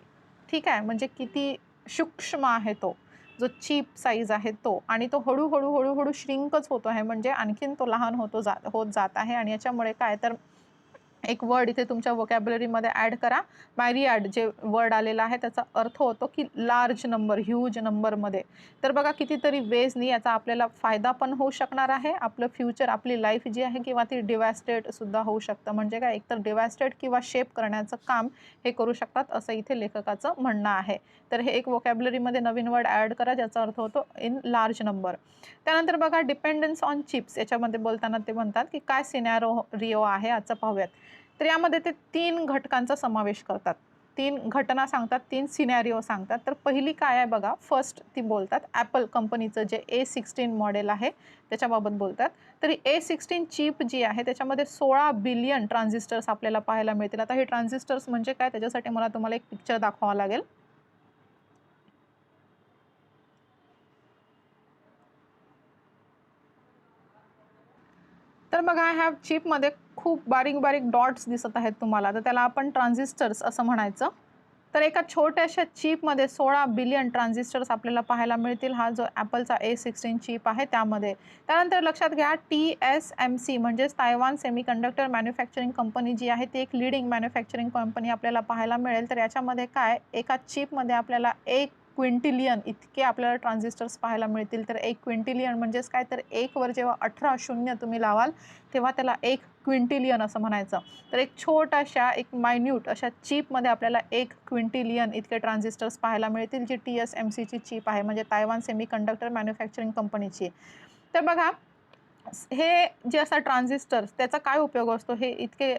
ठीक आहे, म्हणजे किती सूक्ष्म आहे तो जो चिप साईज आहे तो, आणि तो हळूहळू हळूहळू श्रिंकच होतो आहे, म्हणजे आणखीन तो लहान होत जात आहे. आणि याच्यामुळे काय, तर एक वर्ड इथे तुमच्या व्होकॅब्युलरीमध्ये ॲड करा. मायरियाड जे वर्ड आलेला आहे त्याचा अर्थ होतो की लार्ज नंबर, ह्यूज नंबरमध्ये. तर बघा कितीतरी वेजनी याचा आपल्याला फायदा पण होऊ शकणार आहे. आपलं फ्युचर, आपली लाईफ जी आहे किंवा ती डिवॅस्टेटसुद्धा होऊ शकतं. म्हणजे काय, एकतर डिवॅस्टेट किंवा शेप करण्याचं काम हे करू शकतात असं इथे लेखकाचं म्हणणं आहे. तर हे एक व्होकॅब्युलरीमध्ये नवीन वर्ड ॲड करा ज्याचा अर्थ होतो इन लार्ज नंबर. त्यानंतर बघा डिपेंडन्स ऑन चिप्स याच्यामध्ये बोलताना ते म्हणतात की काय सिनॅरिओ आहे आजचं पाहूयात. तर यामध्ये ते 3 घटकांचा समावेश करतात. 3 घटना सांगतात, 3 सिनॅरिओ सांगतात. तर पहिली काय आहे बघा, फर्स्ट ती बोलतात Apple कंपनीचं जे A16 मॉडेल आहे त्याच्याबाबत बोलतात. तर A16 चिप जी आहे त्याच्यामध्ये 16 बिलियन ट्रान्झिस्टर्स आपल्याला पाहायला मिळतील. आता हे ट्रान्झिस्टर्स म्हणजे काय, त्याच्यासाठी मला तुम्हाला एक पिक्चर दाखवावा लागेल. तर बघा ह्या चिपमध्ये खूप बारीक-बारीक डॉट्स दिसत आहेत तुम्हाला. तर त्याला आपण ट्रान्झिस्टर्स असं म्हणायचं. तर एका छोट्याशा चिपमध्ये 16 बिलियन ट्रान्झिस्टर्स आपल्याला पाहायला मिळतील. हा जो Appleचा A16 चिप आहे त्यामध्ये. त्यानंतर लक्षात घ्या TSMC म्हणजेच तायवान सेमीकंडक्टर मॅन्युफॅक्चरिंग कंपनी जी आहे ती एक लीडिंग मॅन्युफॅक्चरिंग कंपनी आपल्याला पाहायला मिळेल. तर याच्यामध्ये काय, एका चिपमध्ये आपल्याला 1 क्विंटिलियन इतके आपल्याला ट्रान्झिस्टर्स पाहायला मिळतील. तर 1 क्विंटिलियन म्हणजेच काय, तर 1 वर जेव्हा 18 शून्य तुम्ही लावाल तेव्हा त्याला 1 क्विंटिलियन असं म्हणायचं. तर एक छोट्याशा, एक मायन्यूट अशा चिपमध्ये आपल्याला 1 क्विंटिलियन इतके ट्रान्झिस्टर्स पाहायला मिळतील, जी TSMCची चिप आहे, म्हणजे तायवान सेमीकंडक्टर मॅन्युफॅक्चरिंग कंपनीची. तर बघा हे जे असतात ट्रान्झिस्टर्स त्याचा काय उपयोग असतो, हे इतके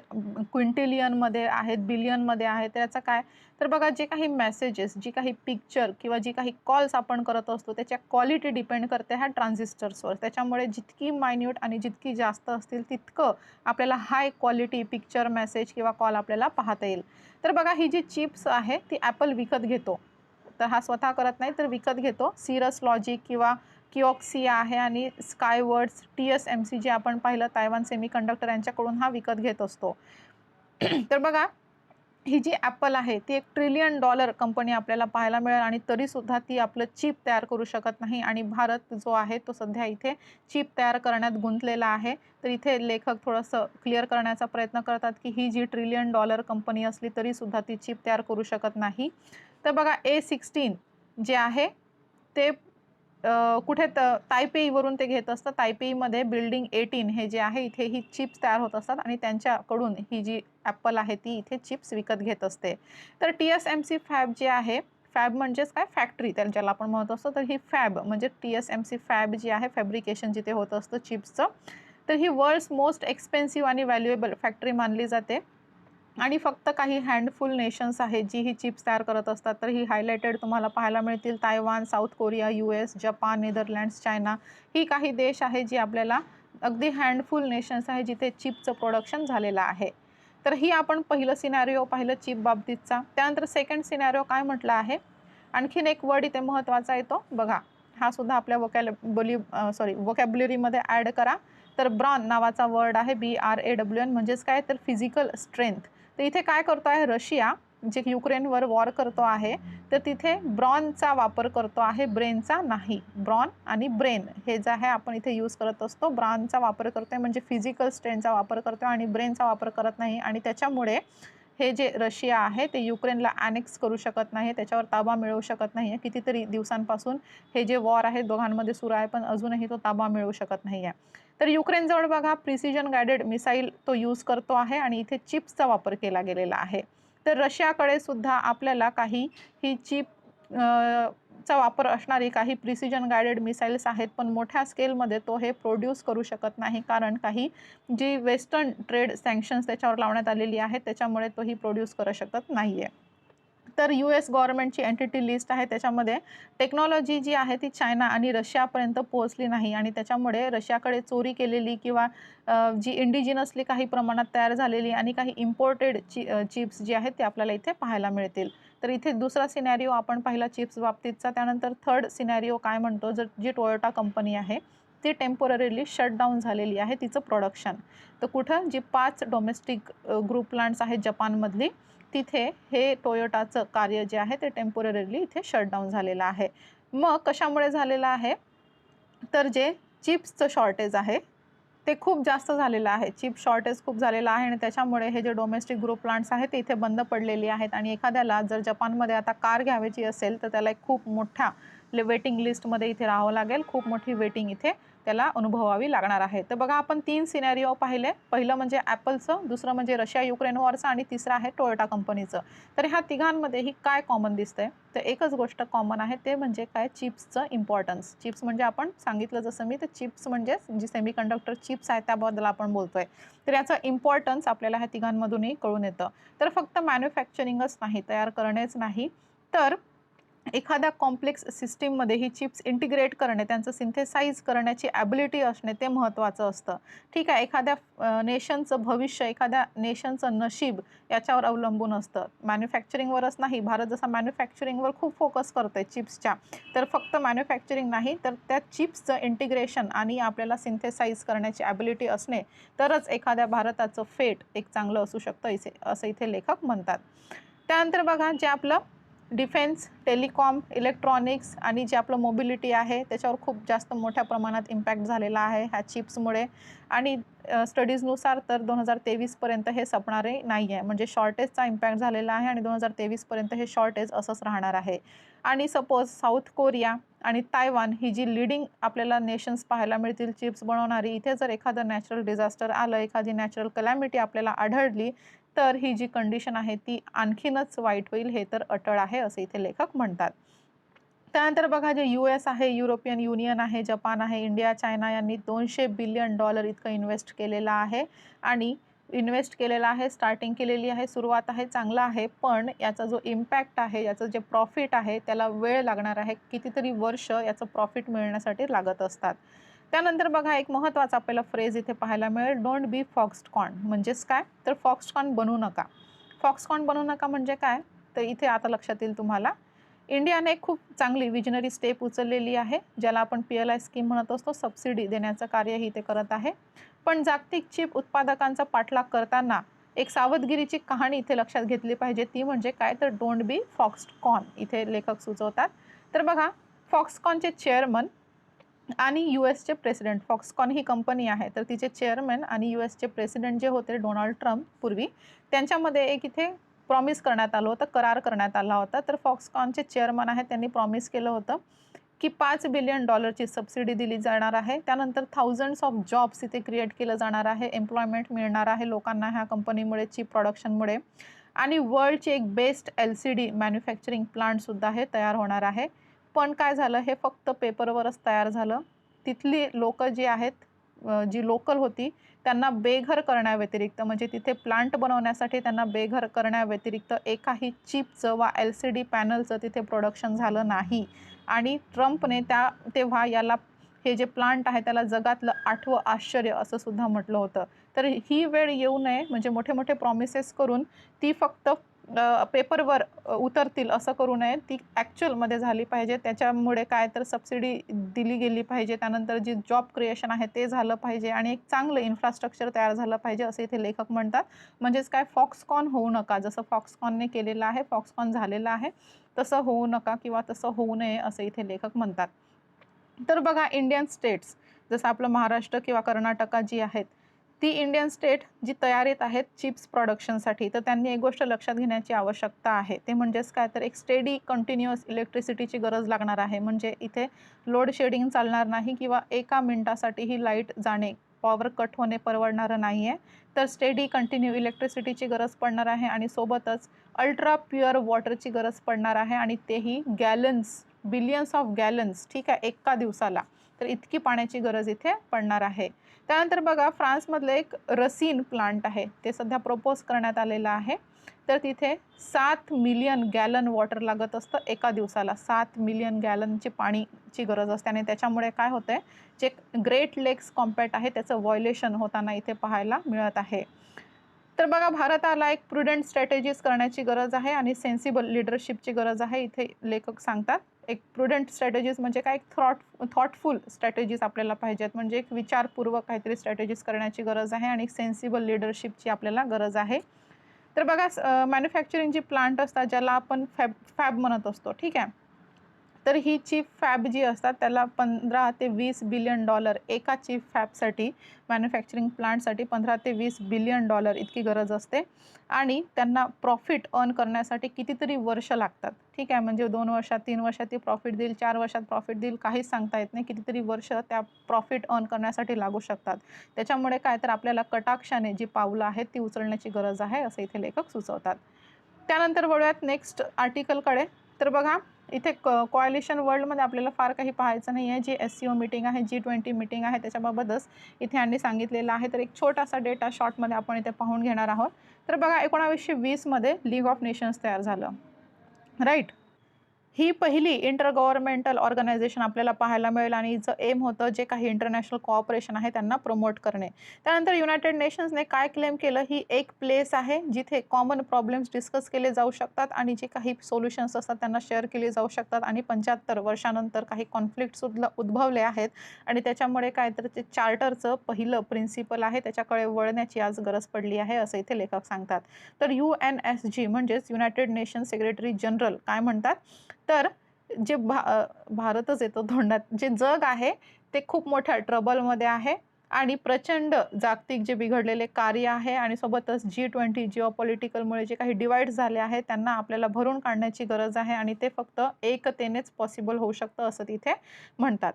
क्विंटिलियनमध्ये आहेत, बिलियनमध्ये आहेत, त्याचा काय, तर बघा जे काही मेसेजेस, जी काही पिक्चर किंवा जी काही कॉल्स आपण करत असतो त्याच्या क्वालिटी डिपेंड करते ह्या ट्रान्झिस्टर्सवर. त्याच्यामुळे जितकी मायन्यूट आणि जितकी जास्त असतील तितकं आपल्याला हाय क्वालिटी पिक्चर, मेसेज किंवा कॉल आपल्याला पाहता येईल. तर बघा ही जी चिप्स आहे ती Apple विकत घेतो. तर हा स्वतः करत नाही, तर विकत घेतो. सिरस लॉजिक किंवा किऑक्सिया आहे आणि स्कायवर्ड्स, TSMC जे आपण पाहिलं तायवान सेमीकंडक्टर यांच्याकडून हा विकत घेत असतो. तर बघा ही जी Apple आहे ती $1 ट्रिलियन कंपनी आपल्याला पाहायला मिळेल आणि तरीसुद्धा ती आपलं चिप तयार करू शकत नाही आणि भारत जो आहे तो सध्या इथे चिप तयार करण्यात गुंतलेला आहे. तर इथे लेखक थोडंसं क्लिअर करण्याचा प्रयत्न करतात की ही जी $1 ट्रिलियन कंपनी असली तरीसुद्धा ती चिप तयार करू शकत नाही. तर बघा A16 जे आहे ते कुठे तायपेईवरून ते घेत असतं. तायपेईमध्ये बिल्डिंग 18 हे जे आहे इथे ही चिप्स तयार होत असतात आणि त्यांच्याकडून ही जी Apple आहे ती इथे चिप्स विकत घेत असते. तर TSMC फॅब जे आहे, फॅब म्हणजेच काय, फॅक्टरी ज्याला आपण म्हणत असतो. तर ही फॅब म्हणजे TSMC फॅब जी आहे, फॅब्रिकेशन जिथे होत असतं चिप्सचं, तर ही वर्ल्ड्स मोस्ट एक्सपेन्सिव्ह आणि व्हॅल्युएबल फॅक्टरी मानली जाते. आणि फक्त काही हँडफुल नेशन्स आहेत जी ही चिप्स तयार करत असतात. तर ही हायलाइटेड तुम्हाला पाहायला मिळतील Taiwan, South Korea, US, Japan, Netherlands, China. ही काही देश आहे जी आपल्याला अगदी हँडफुल नेशन्स आहे जिथे चिपचं प्रोडक्शन झालेलं आहे. तर ही आपण पहिलं सिनॅरिओ पाहिलं चिप बाबतीतचा. त्यानंतर सेकंड सिनॅरिओ काय म्हटलं आहे, आणखीन एक वर्ड इथे महत्त्वाचा येतो बघा. हा सुद्धा आपल्या व्होकॅब्युलरीमध्ये ॲड करा. तर ब्रॉन नावाचा वर्ड आहे, BRAWN म्हणजेच काय, तर फिजिकल स्ट्रेंथ. तर इथे काय करतो आहे रशिया, जे युक्रेनवर वॉर करतो आहे, तर तिथे ब्रॉनचा वापर करतो आहे, ब्रेनचा नाही. ब्रॉन आणि ब्रेन हे जे आहे आपण इथे यूज करत असतो. ब्रॉनचा वापर करतोय म्हणजे फिजिकल स्ट्रेंथचा वापर करतोय आणि ब्रेनचा वापर करत नाही आणि त्याच्यामुळे हे जे रशिया आहे ते युक्रेनला ॲनेक्स करू शकत नाही, त्याच्यावर ताबा मिळवू शकत नाही आहे. कितीतरी दिवसांपासून हे जे वॉर आहे दोघांमध्ये सुरू आहे, पण अजूनही तो ताबा मिळवू शकत नाही आहे. तर युक्रेनजवळ बघा प्रिसिजन गायडेड मिसाईल तो यूज करतो आहे आणि इथे चिप्सचा वापर केला गेलेला आहे. तर रशियाकडे सुद्धा आपल्याला काही ही चिप चा वापर असणारी काही प्रिसिजन गायडेड मिसाईल्स आहेत, पण मोठ्या स्केलमध्ये तो हे प्रोड्यूस करू शकत नाही, कारण काही जी वेस्टर्न ट्रेड सँक्शन्स त्याच्यावर लावण्यात आलेली आहेत त्याच्यामुळे तो ही प्रोड्यूस करू शकत नाही आहे. तर US गव्हर्नमेंटची एंटिटी लिस्ट आहे, त्याच्यामध्ये टेक्नॉलॉजी जी आहे ती चायना आणि रशियापर्यंत पोहोचली नाही आणि त्याच्यामुळे रशियाकडे चोरी केलेली किंवा जी इंडिजिनसली काही प्रमाणात तयार झालेली आणि काही इम्पोर्टेड चिप्स जी आहेत ते आपल्याला इथे पाहायला मिळतील. तर इथे दुसरा सिनॅरिओ आपण पाहिला चिप्स बाबतीतचा. त्यानंतर थर्ड सिनॅरिओ काय म्हणतो, जर जी टोयोटा कंपनी आहे ती टेम्पोररीली शटडाऊन झालेली आहे तिचं प्रोडक्शन. तर कुठं, जी 5 डोमेस्टिक ग्रुप प्लांट्स आहेत जपानमधली, तिथे हे टोयोटाचं कार्य जे आहे ते टेम्पोररीली इथे शटडाऊन झालेलं आहे. मग कशामुळे झालेलं आहे, तर जे चिप्सचं शॉर्टेज आहे ते खूप जास्त झालेलं आहे. चिप शॉर्टेज खूप झालेलं आहे आणि त्याच्यामुळे हे जे डोमेस्टिक ग्रुप प्लांट्स आहेत ते इथे बंद पडलेली आहेत आणि एखाद्याला जर जपानमध्ये आता कार घ्यायची असेल तर त्याला एक खूप मोठ्या वेटिंग लिस्टमध्ये इथे राहावं लागेल. खूप मोठी वेटिंग इथे त्याला अनुभवावी लागणार आहे. तर बघा आपण 3 सिनेरिओ पाहिले. पहिलं म्हणजे ॲपलचं, दुसरं म्हणजे रशिया युक्रेन वॉरचं आणि तिसरं आहे टोयोटा कंपनीचं. तर ह्या तिघांमध्येही काय कॉमन दिसतंय? तर एकच गोष्ट कॉमन आहे ते म्हणजे काय, चिप्सचं इम्पॉर्टन्स. चिप्स म्हणजे आपण सांगितलं जसं मी, तर चिप्स म्हणजे जी सेमीकंडक्टर चिप्स आहेत त्याबद्दल आपण बोलतोय. तर याचं इम्पॉर्टन्स आपल्याला ह्या तिघांमधूनही कळून येतं. तर फक्त मॅन्युफॅक्चरिंगच नाही, तयार करणेच नाही, तर एखाद्या कॉम्प्लेक्स सिस्टीममध्ये ही चिप्स इंटिग्रेट करणे, त्यांचं सिंथेसाइज करण्याची ॲबिलिटी असणे ते महत्त्वाचं असतं. ठीक आहे, एखाद्या नेशनचं भविष्य, एखाद्या नेशनचं नशीब याच्यावर अवलंबून असतं. मॅन्युफॅक्चरिंगवरच नाही, भारत जसा मॅन्युफॅक्चरिंगवर खूप फोकस करतोय चिप्सच्या, तर फक्त मॅन्युफॅक्चरिंग नाही तर त्या चिप्सचं इंटिग्रेशन आणि आपल्याला सिंथेसाइज करण्याची ॲबिलिटी असणे तरच एखाद्या भारताचं फेट एक चांगलं असू शकतं असं इथे लेखक म्हणतात. त्यानंतर बघा जे आपलं डिफेन्स, टेलिकॉम, इलेक्ट्रॉनिक्स आणि जे आपलं मोबिलिटी आहे त्याच्यावर खूप जास्त मोठ्या प्रमाणात इम्पॅक्ट झालेला आहे ह्या चिप्समुळे आणि स्टडीजनुसार तर 2023 पर्यंत हे संपणारे नाही आहे. म्हणजे शॉर्टेजचा इम्पॅक्ट झालेला आहे आणि 2023 पर्यंत हे शॉर्टेज असंच राहणार आहे. आणि सपोज साऊथ कोरिया आणि तायवान ही जी लीडिंग आपल्याला नेशन्स पाहायला मिळतील चिप्स बनवणारी, इथे जर एखादं नॅचरल डिझास्टर आलं, एखादी नॅचरल कलॅमिटी आपल्याला आढळली, तर ही जी कंडिशन आहे ती आणखीनच वाईट होईल, हे तर अटळ आहे असं इथे लेखक म्हणतात. त्यानंतर बघा जे US आहे, युरोपियन युनियन आहे, जपान आहे, इंडिया, चायना यांनी $200 बिलियन इतकं इन्व्हेस्ट केलेलं आहे आणि इन्व्हेस्ट केलेला आहे, स्टार्टिंग केलेली आहे, सुरुवात आहे, चांगला आहे. पण याचा जो इम्पॅक्ट आहे, याचं जे प्रॉफिट आहे त्याला वेळ लागणार आहे. कितीतरी वर्ष याचं प्रॉफिट मिळण्यासाठी लागत असतात. त्यानंतर बघा एक महत्त्वाचा आपल्याला फ्रेज इथे पाहायला मिळेल, डोंट बी फॉक्सकॉन. म्हणजेच काय, तर फॉक्सकॉन बनू नका. फॉक्सकॉन बनू नका म्हणजे काय, तर इथे आता लक्षात येईल तुम्हाला. इंडियाने खूप चांगली विजनरी स्टेप उचललेली आहे, ज्याला आपण PLI स्कीम म्हणत असतो. सबसिडी देण्याचं कार्यही इथे करत आहे. पण जागतिक चिप उत्पादकांचा पाठलाग करताना एक सावधगिरीची कहाणी इथे लक्षात घेतली पाहिजे. ती म्हणजे काय, तर डोंट बी फॉक्सकॉन इथे लेखक सुचवतात. तर बघा फॉक्सकॉनचे चेअरमन आणि USचे प्रेसिडेंट, फॉक्सकॉन ही कंपनी आहे तर तिचे चेअरमन आणि USचे प्रेसिडेंट जे होते डोनाल्ड ट्रम्प पूर्वी, त्यांच्यामध्ये एक इथे प्रॉमिस करण्यात आलं होतं, करार करण्यात आला होता. तर फॉक्सकॉनचे चेअरमन आहेत त्यांनी प्रॉमिस केलं होतं की $5 बिलियन सबसिडी दिली जाणार आहे. त्यानंतर थाउजंड्स ऑफ जॉब्स इथे क्रिएट केलं जाणार आहे, एम्प्लॉयमेंट मिळणार आहे लोकांना ह्या कंपनीमुळे, चिप प्रोडक्शनमुळे. आणि वर्ल्डची एक बेस्ट LCD मॅन्युफॅक्चरिंग प्लांटसुद्धा हे तयार होणार आहे. पण काय झालं, हे फक्त पेपरवरच तयार झालं. तिथली लोकं जी आहेत, जी लोकल होती, त्यांना बेघर करण्याव्यतिरिक्त, म्हणजे तिथे प्लांट बनवण्यासाठी त्यांना बेघर करण्याव्यतिरिक्त एकाही चिपचं वा LCD पॅनलचं तिथे प्रोडक्शन झालं नाही. आणि ट्रम्पने तेव्हा याला, हे जे प्लांट आहे त्याला जगातलं 8वं आश्चर्य असं सुद्धा म्हटलं होतं. तर ही वेळ येऊ नये, म्हणजे मोठे मोठे प्रॉमिसेस करून ती फक्त पेपरवर उतरतील असं करू नये, ती ॲक्च्युअलमध्ये झाली पाहिजे. त्याच्यामुळे काय, तर सबसिडी दिली गेली पाहिजे, त्यानंतर जी जॉब क्रिएशन आहे ते झालं पाहिजे आणि एक चांगलं इन्फ्रास्ट्रक्चर तयार झालं पाहिजे असं इथे लेखक म्हणतात. म्हणजेच काय, फॉक्सकॉन होऊ नका. जसं फॉक्सकॉनने केलेलं आहे, फॉक्सकॉन झालेलं आहे, तसं होऊ नका किंवा तसं होऊ नये असं इथे लेखक म्हणतात. तर बघा इंडियन स्टेट्स, जसं आपलं महाराष्ट्र किंवा कर्नाटका जी आहेत, ती इंडियन स्टेट जी तयारीत आहेत चिप्स प्रोडक्शनसाठी, तर त्यांनी एक गोष्ट लक्षात घेण्याची आवश्यकता आहे. ते म्हणजेच काय, तर एक स्टेडी कंटिन्युअस इलेक्ट्रिसिटीची गरज लागणार आहे. म्हणजे इथे लोड शेडिंग चालणार नाही किंवा एका मिनिटासाठीही लाईट जाणे, पॉवर कट होणे परवडणारं नाही आहे. तर स्टेडी कंटिन्यू इलेक्ट्रिसिटीची गरज पडणार आहे आणि सोबतच अल्ट्रा प्युअर वॉटरची गरज पडणार आहे आणि तेही गॅलन्स, बिलियन्स ऑफ गॅलन्स, ठीक आहे, एका दिवसाला. तर इतकी पाण्याची गरज इथे पडणार आहे. त्यानंतर बघा फ्रान्समधलं एक रसीन प्लांट आहे, ते सध्या प्रपोज करण्यात आलेलं आहे. तर तिथे 7 मिलियन गॅलन वॉटर लागत असतं एका दिवसाला. 7 मिलियन गॅलनची पाणीची गरज असते आणि त्याच्यामुळे काय होतंय, जे ग्रेट लेक्स कॉम्पॅक्ट आहे त्याचं व्हायोलेशन होताना इथे पाहायला मिळत आहे. तर बघा भारताला एक प्रुडंट स्ट्रॅटेजीज करण्याची गरज आहे आणि सेन्सिबल लीडरशिपची गरज आहे, इथे लेखक सांगतात. एक प्रुडंट स्ट्रॅटेजीज म्हणजे काय, एक थॉटफुल स्ट्रॅटेजीज आपल्याला पाहिजेत, म्हणजे एक विचारपूर्वक काहीतरी स्ट्रॅटेजीज करण्याची गरज आहे आणि सेन्सिबल लीडरशिपची आपल्याला गरज आहे. तर बघा मॅन्युफॅक्चरिंग जी प्लांट असतात, ज्याला आपण फॅब म्हणत असतो, ठीक आहे, तर ही चीप फॅब जी असतात त्याला 15 ते 20 बिलियन डॉलर एका चीप फॅबसाठी, मॅन्युफॅक्चरिंग प्लांटसाठी 15 ते 20 बिलियन डॉलर इतकी गरज असते आणि त्यांना प्रॉफिट अर्न करण्यासाठी कितीतरी वर्ष लागतात. ठीक आहे, म्हणजे 2 वर्षात 3 वर्षात ती प्रॉफिट देईल, 4 वर्षात प्रॉफिट देईल, काहीच सांगता येत नाही. कितीतरी वर्ष त्या प्रॉफिट अर्न करण्यासाठी लागू शकतात. त्याच्यामुळे काय तर आपल्याला कटाक्षाने जी पावलं आहेत ती उचलण्याची गरज आहे असं इथे लेखक सुचवतात. त्यानंतर वळूयात नेक्स्ट आर्टिकलकडे. तर बघा इथे कोॲलिशन वर्ल्डमध्ये आपल्याला फार काही पाहायचं नाही आहे. जी SCO मीटिंग आहे, G20 मीटिंग आहे त्याच्याबाबतच इथे यांनी सांगितलेलं आहे. तर एक छोटासा डेटा शॉर्टमध्ये आपण इथे पाहून घेणार आहोत. तर बघा 1920 मध्ये लीग ऑफ नेशन्स तयार झालं, राईट. ही पहिली इंटर गव्हर्नमेंटल ऑर्गनायझेशन आपल्याला पाहायला मिळेल आणि हिचं एम होतं जे काही इंटरनॅशनल कोऑपरेशन आहे त्यांना प्रमोट करणे. त्यानंतर युनायटेड नेशन्सने काय क्लेम केलं, ही एक प्लेस आहे जिथे कॉमन प्रॉब्लेम्स डिस्कस केले जाऊ शकतात आणि जे काही सोल्युशन्स असतात त्यांना शेअर केले जाऊ शकतात. आणि 75 वर्षानंतर काही कॉन्फ्लिक्ट्स उद्भवले आहेत आणि त्याच्यामुळे काय तर ते चार्टरचं पहिलं प्रिन्सिपल आहे त्याच्याकडे वळण्याची आज गरज पडली आहे असं इथे लेखक सांगतात. तर UNSG म्हणजेच युनायटेड नेशन सेक्रेटरी जनरल काय म्हणतात, तर जे भारतच येतो तोंडात, जे जग आहे ते खूप मोठ्या ट्रबलमध्ये आहे आणि प्रचंड जागतिक जे बिघडलेले कार्य आहे आणि सोबतच G20 जिओपॉलिटिकलमुळे जे काही डिवाइड्स झाले आहेत त्यांना आपल्याला भरून काढण्याची गरज आहे आणि ते फक्त एकतेनेच पॉसिबल होऊ शकतं असं तिथे म्हणतात.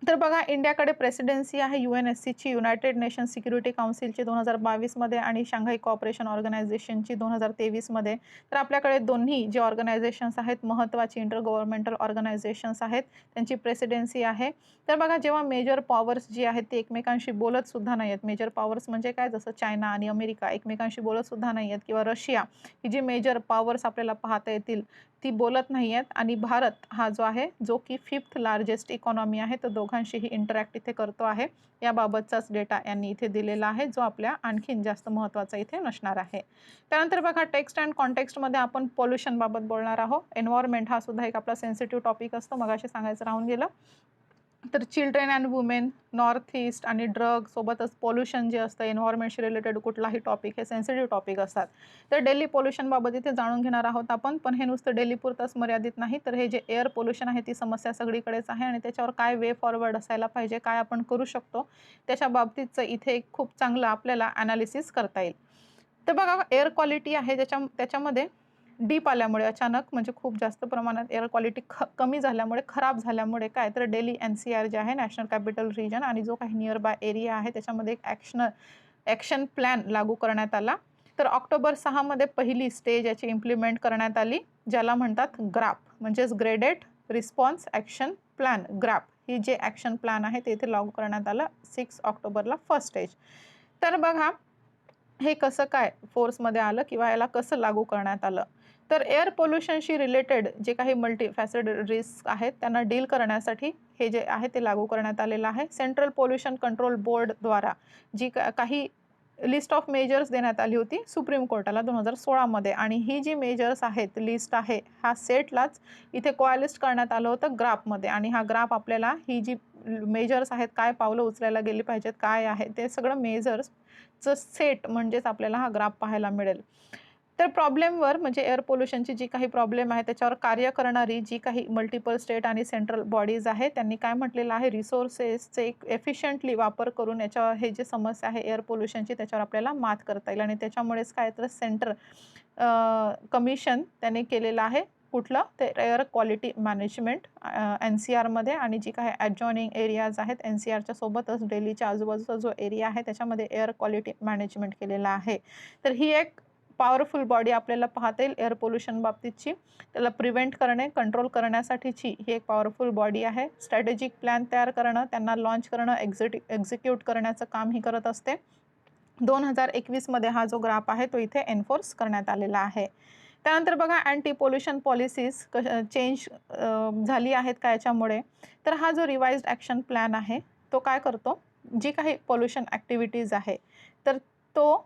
तर बघा इंडियाकडे प्रेसिडेन्सी आहे UNSCची, युनायटेड नेशन सिक्युरिटी काउन्सिलची 2022 मध्ये आणि शांघाई कोऑपरेशन ऑर्गनायझेशनची 2023 मध्ये. तर आपल्याकडे दोन्ही जे ऑर्गनायझेशन्स आहेत महत्त्वाची इंटर गव्हर्नमेंटल ऑर्गनायझेशन्स आहेत त्यांची प्रेसिडेन्सी आहे. तर बघा जेव्हा मेजर पॉवर्स जी आहेत ते एकमेकांशी बोलत सुद्धा नाही आहेत, मेजर पॉवर्स म्हणजे काय, जसं चायना आणि अमेरिका एकमेकांशी बोलत सुद्धा नाही आहेत किंवा रशिया ही जी मेजर पॉवर्स आपल्याला पाहता येतील ती बोलत नाही आहेत आणि भारत हा जो आहे जो की 5th लार्जेस्ट इकॉनॉमी आहे तर दोघांशीही इंटरॅक्ट इथे करतो आहे. याबाबतचाच डेटा यांनी इथे दिलेला आहे जो आपल्या आणखीन जास्त महत्त्वाचा इथे नसणार आहे. त्यानंतर बघा टेक्स्ट अँड कॉन्टेक्स्टमध्ये आपण पोल्युशनबाबत बोलणार आहोत. एन्व्हायरमेंट हा सुद्धा एक आपला सेन्सिटिव्ह टॉपिक असतो, मगाशी सांगायचं राहून गेलं. तर children and women, north east आणि ड्रग सोबतच पोल्युशन जे असतं एन्व्हायरमेंटशी रिलेटेड कुठलाही टॉपिक हे सेन्सिटिव्ह टॉपिक असतात. तर दिल्ली पोल्युशनबाबत इथे जाणून घेणार आहोत आपण, पण हे नुसतं दिल्लीपुरतंच मर्यादित नाही, तर हे जे एअर पोल्युशन आहे ती समस्या सगळीकडेच आहे आणि त्याच्यावर काय वे फॉरवर्ड असायला पाहिजे, काय आपण करू शकतो त्याच्या बाबतीतचं इथे एक खूप चांगलं आपल्याला ॲनालिसिस करता येईल. तर बघा एअर क्वालिटी आहे त्याच्यामध्ये डीप आल्यामुळे अचानक म्हणजे खूप जास्त प्रमाणात एअर क्वालिटी कमी झाल्यामुळे, खराब झाल्यामुळे काय तर दिल्ली NCR जे आहे नॅशनल कॅपिटल रिजन आणि जो काही नियर बाय एरिया आहे त्याच्यामध्ये एक ॲक्शन प्लॅन लागू करण्यात आला. तर ऑक्टोबर 6 मध्ये पहिली स्टेज याची इम्प्लिमेंट करण्यात आली ज्याला म्हणतात ग्राप, म्हणजेच graded response action plan. GRAP ही जे ॲक्शन प्लॅन आहे ते इथे लागू करण्यात आलं 6 ऑक्टोबरला फर्स्ट स्टेज. तर बघा हे कसं काय फोर्समध्ये आलं किंवा याला कसं लागू करण्यात आलं. तर एअर पोल्युशनशी रिलेटेड जे काही मल्टीफॅसेटेड रिस्क आहेत त्यांना डील करण्यासाठी हे जे आहे ते लागू करण्यात आलेलं आहे. सेंट्रल पोल्युशन कंट्रोल बोर्डद्वारा जी काही लिस्ट ऑफ मेजर्स देण्यात आली होती सुप्रीम कोर्टाला 2016 मध्ये आणि ही जी मेजर्स आहेत लिस्ट आहे हा सेटलाच इथे कोॲलिस्ट करण्यात आलं होतं ग्राफमध्ये आणि हा ग्राफ आपल्याला ही जी मेजर्स आहेत काय पावलं उचलायला गेली पाहिजेत काय आहे ते सगळं मेजर्सचं सेट म्हणजेच आपल्याला हा ग्राफ पाहायला मिळेल. तर प्रॉब्लेमवर म्हणजे एअर पोल्युशनची जी काही प्रॉब्लेम आहे त्याच्यावर कार्य करणारी जी काही मल्टिपल स्टेट आणि सेंट्रल बॉडीज आहे त्यांनी काय म्हटलेलं आहे, रिसोर्सेसचे एक एफिशियंटली वापर करून याच्यावर हे जे समस्या आहे एअर पोल्युशनची त्याच्यावर आपल्याला मात करता येईल आणि त्याच्यामुळेच काय तर सेंटर कमिशन त्याने केलेलं आहे. कुठलं ते एअर क्वालिटी मॅनेजमेंट NCRमध्ये आणि जी काही ॲडजॉइनिंग एरियाज आहेत NCRच्या सोबतच दिल्लीच्या आजूबाजूचा जो एरिया आहे त्याच्यामध्ये एअर क्वालिटी मॅनेजमेंट केलेलं आहे. तर ही एक पॉवरफुल बॉडी आपल्याला पाहता येईल एअर पोल्युशन बाबतीतची. त्याला प्रिव्हेंट करणे कंट्रोल करण्यासाठीची ही एक पॉवरफुल बॉडी आहे. स्ट्रॅटेजिक प्लॅन तयार करणं, त्यांना लॉन्च करणं, एक्झिक्यूट करण्याचं काम ही करत असते. 2021 मध्ये हा जो ग्राफ आहे तो इथे एन्फोर्स करण्यात आलेला आहे. त्यानंतर बघा अँटी पोल्युशन पॉलिसीज चेंज झाली आहेत का याच्यामुळे. तर हा जो रिवाइज्ड ॲक्शन प्लॅन आहे तो काय करतो, जी काही पोल्युशन ॲक्टिव्हिटीज आहे तर तो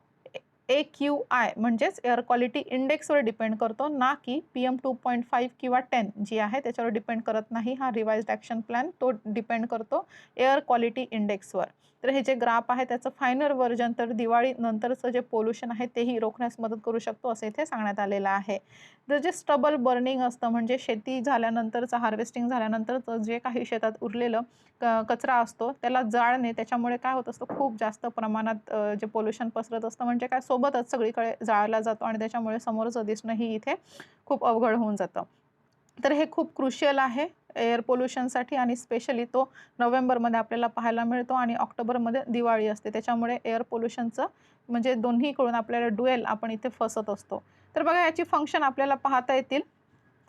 AQI म्हणजेच एअर क्वालिटी इंडेक्सवर डिपेंड करतो ना की PM2.5 किंवा 10 जी आहे त्याच्यावर डिपेंड करत नाही. हा रिवाइज्ड ॲक्शन प्लॅन तो डिपेंड करतो एअर क्वालिटी इंडेक्सवर. तर हे जे ग्राफ आहे त्याचं फायनल व्हर्जन तर दिवाळी नंतरचं जे पोल्युशन आहे तेही रोखण्यास मदत करू शकतो असं इथे सांगण्यात आलेलं आहे. जर जे स्टबल बर्निंग असतं म्हणजे शेती झाल्यानंतरचं हार्वेस्टिंग झाल्यानंतरचं जे काही शेतात उरलेलं कचरा असतो त्याला जाळणे, त्याच्यामुळे काय होत असतं खूप जास्त प्रमाणात जे पोल्युशन पसरत असतं, म्हणजे काय सोबतच सगळीकडे जाळला जातो आणि त्याच्यामुळे समोरचं दिसणंही इथे खूप अवघड होऊन जातं. तर हे खूप क्रुशियल आहे एअर पोल्युशनसाठी आणि स्पेशली तो नोव्हेंबरमध्ये आपल्याला पाहायला मिळतो आणि ऑक्टोबरमध्ये दिवाळी असते. त्याच्यामुळे एअर पोल्युशनचं म्हणजे दोन्हीकडून आपल्याला ड्युएल आपण इथे फसत असतो. तर बघा याची फंक्शन आपल्याला पाहता येतील.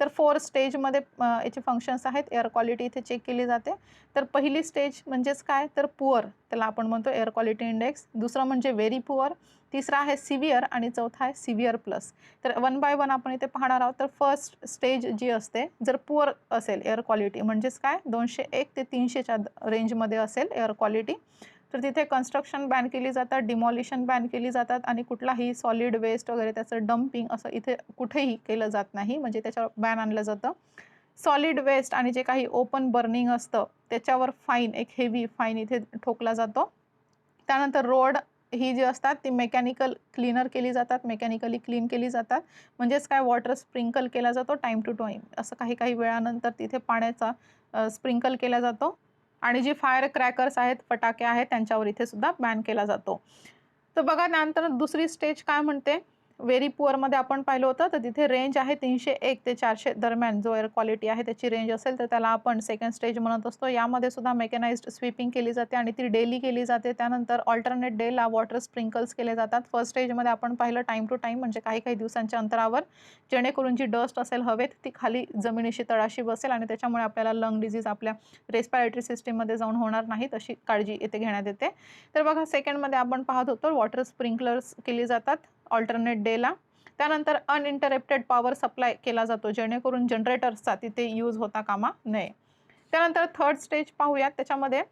तर 4 स्टेजमध्ये याचे फंक्शन्स आहेत. एअर क्वालिटी इथे चेक केली जाते. तर पहिली स्टेज म्हणजेच काय तर पुअर, त्याला आपण म्हणतो एअर क्वालिटी इंडेक्स. दुसरं म्हणजे व्हेरी पुअर, तिसरा आहे सिव्हिअर आणि चौथा आहे सिव्हिअर प्लस. तर वन बाय वन आपण इथे पाहणार आहोत. तर फर्स्ट स्टेज जी असते, जर पुअर असेल एअर क्वालिटी म्हणजेच काय 201 ते 300च्या रेंजमध्ये असेल एअर क्वालिटी, तर तिथे कन्स्ट्रक्शन बॅन केली जातात, डिमॉलिशन बॅन केली जातात आणि कुठलाही सॉलिड वेस्ट वगैरे त्याचं डंपिंग असं इथे कुठेही केलं जात नाही, म्हणजे त्याच्यावर बॅन आणलं जातं. सॉलिड वेस्ट आणि जे काही ओपन बर्निंग असतं त्याच्यावर फाईन, एक हेवी फाईन इथे ठोकला जातो. त्यानंतर रोड ही जी असतात ती मेकॅनिकल क्लीनर केली जातात, मेकॅनिकली क्लीन केली जातात. म्हणजेच काय वॉटर स्प्रिंकल केला जातो टाईम टू टाईम. असं काही वेळानंतर तिथे पाण्याचा स्प्रिंकल केला जातो आणि जी फायर क्रॅकर्स आहेत, फटाके आहेत, त्यांच्यावर इथे सुद्धा बॅन केला जातो. तर बघा त्यानंतर दुसरी स्टेज काय म्हणते, व्हेरी पुअरमध्ये आपण पाहिलं होतं, तर तिथे रेंज आहे 301 ते 400 दरम्यान जो एअर क्वालिटी आहे त्याची रेंज असेल, तर त्याला आपण सेकंड स्टेज म्हणत असतो. यामध्ये सुद्धा मेकॅनाइज्ड स्वीपिंग केली जाते आणि ती डेली केली जाते. त्यानंतर ऑल्टरनेट डेला वॉटर स्प्रिंकल्स केले जातात. फर्स्ट स्टेजमध्ये आपण पाहिलं टाईम टू टाईम, म्हणजे काही दिवसांच्या अंतरावर, जेणेकरून जी डस्ट असेल हवेत ती खाली जमिनीशी तळाशी बसेल आणि त्याच्यामुळे आपल्याला लंग डिजीज आपल्या रेस्पिरेटरी सिस्टीममध्ये जाऊन होणार नाही, तशी काळजी येथे घेण्यात येते. तर बघा सेकंडमध्ये आपण पाहत होतो वॉटर स्प्रिंकलर्स केली जातात ऑल्टरनेट डेला. त्यानंतर अनइंटरप्टेड पॉवर सप्लाय केला जातो, जेणेकरून जनरेटर्सचा तिथे यूज होता कामा नये. त्यानंतर थर्ड स्टेज पाहूयात. त्याच्यामध्ये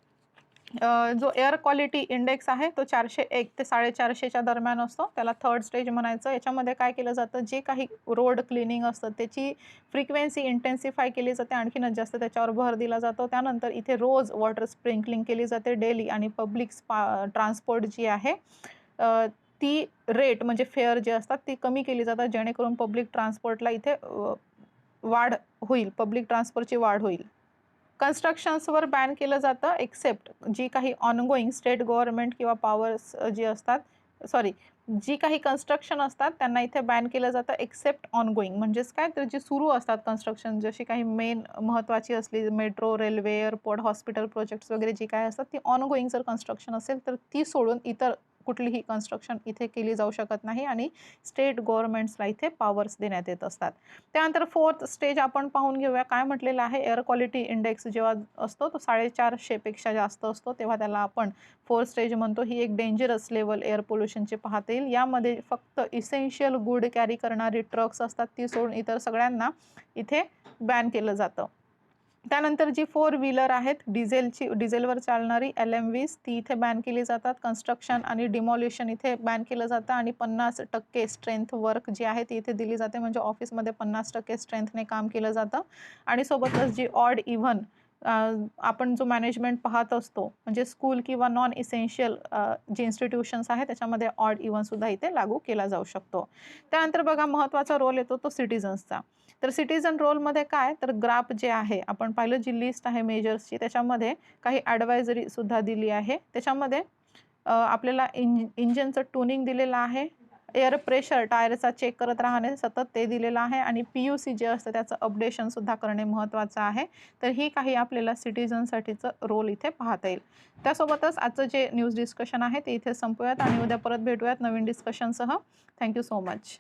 जो एअर क्वालिटी इंडेक्स आहे तो 401 ते 450च्या दरम्यान असतो, त्याला थर्ड स्टेज म्हणायचं. याच्यामध्ये काय केलं जातं, जे काही रोड क्लिनिंग असतं त्याची फ्रिक्वेन्सी इंटेन्सिफाय केली जाते, आणखीनच जास्त त्याच्यावर भर दिला जातो. त्यानंतर इथे रोज वॉटर स्प्रिंकलिंग केली जाते डेली आणि पब्लिक ट्रान्सपोर्ट जी आहे ती रेट म्हणजे फेअर जे असतात ती कमी केली जातात, जेणेकरून पब्लिक ट्रान्सपोर्टला इथे वाढ होईल, पब्लिक ट्रान्सपोर्टची वाढ होईल. कन्स्ट्रक्शन्सवर बॅन केलं जातं एक्सेप्ट जी काही ऑनगोईंग स्टेट गव्हर्नमेंट किंवा पॉवर्स जी असतात, सॉरी, जी काही कन्स्ट्रक्शन असतात त्यांना इथे बॅन केलं जातं एक्सेप्ट ऑनगोईंग. म्हणजेच काय तर जी सुरू असतात कन्स्ट्रक्शन, जशी काही मेन महत्त्वाची असली metro, railway, airport, hospital projects वगैरे जी काय असतात ती ऑनगोईंग जर कन्स्ट्रक्शन असेल तर ती सोडून इतर कुठलीही कन्स्ट्रक्शन इथे केली जाऊ शकत नाही आणि स्टेट गव्हर्नमेंट्सला इथे पॉवर्स देण्यात येत असतात. त्यानंतर फोर्थ स्टेज आपण पाहून घेऊया. काय म्हटलेलं आहे, एअर क्वालिटी इंडेक्स जेव्हा असतो तो 450पेक्षा जास्त असतो तेव्हा त्याला आपण फोर्थ स्टेज म्हणतो. ही एक डेंजरस लेवल एअर पोल्युशनची पाहता येईल. यामध्ये फक्त इसेन्शियल गुड कॅरी करणारी ट्रक्स असतात, ती सोडून इतर सगळ्यांना इथे बॅन केलं जातं. त्यानंतर जी 4 व्हीलर आहेत डिझेलवर चालणारी LMVs ती इथे बॅन केली जातात. कन्स्ट्रक्शन आणि डिमॉलिशन इथे बॅन केलं जातं आणि 50% स्ट्रेंथ वर्क जी आहे ती इथे दिली जाते, म्हणजे ऑफिसमध्ये 50% स्ट्रेंथने काम केलं जातं. आणि सोबतच जी ऑड इव्हन आपण जो मॅनेजमेंट पाहत असतो, म्हणजे स्कूल किंवा नॉन इसेन्शियल जे इन्स्टिट्यूशन्स आहेत त्याच्यामध्ये ऑड इव्हनसुद्धा इथे लागू केला जाऊ शकतो. त्यानंतर बघा महत्त्वाचा रोल येतो तो सिटिझन्सचा. तर सिटिझन रोलमध्ये काय तर ग्राफ जे आहे आपण पाहिलं, जी लिस्ट आहे मेजर्सची त्याच्यामध्ये काही ॲडवायझरी सुद्धा दिली आहे. त्याच्यामध्ये आपल्याला इंजिनचं ट्युनिंग दिलेलं आहे, एअर प्रेशर टायरचा चेक करत राहणे सतत ते दिलेलं आहे आणि PUC जे असतं त्याचं अपडेशनसुद्धा करणे महत्त्वाचं आहे. तर ही काही आपल्याला सिटिझनसाठीचं रोल इथे पाहता येईल. त्यासोबतच आजचं जे न्यूज डिस्कशन आहे ते इथे संपूयात आणि उद्या परत भेटूयात नवीन डिस्कशनसह. Thank you so much.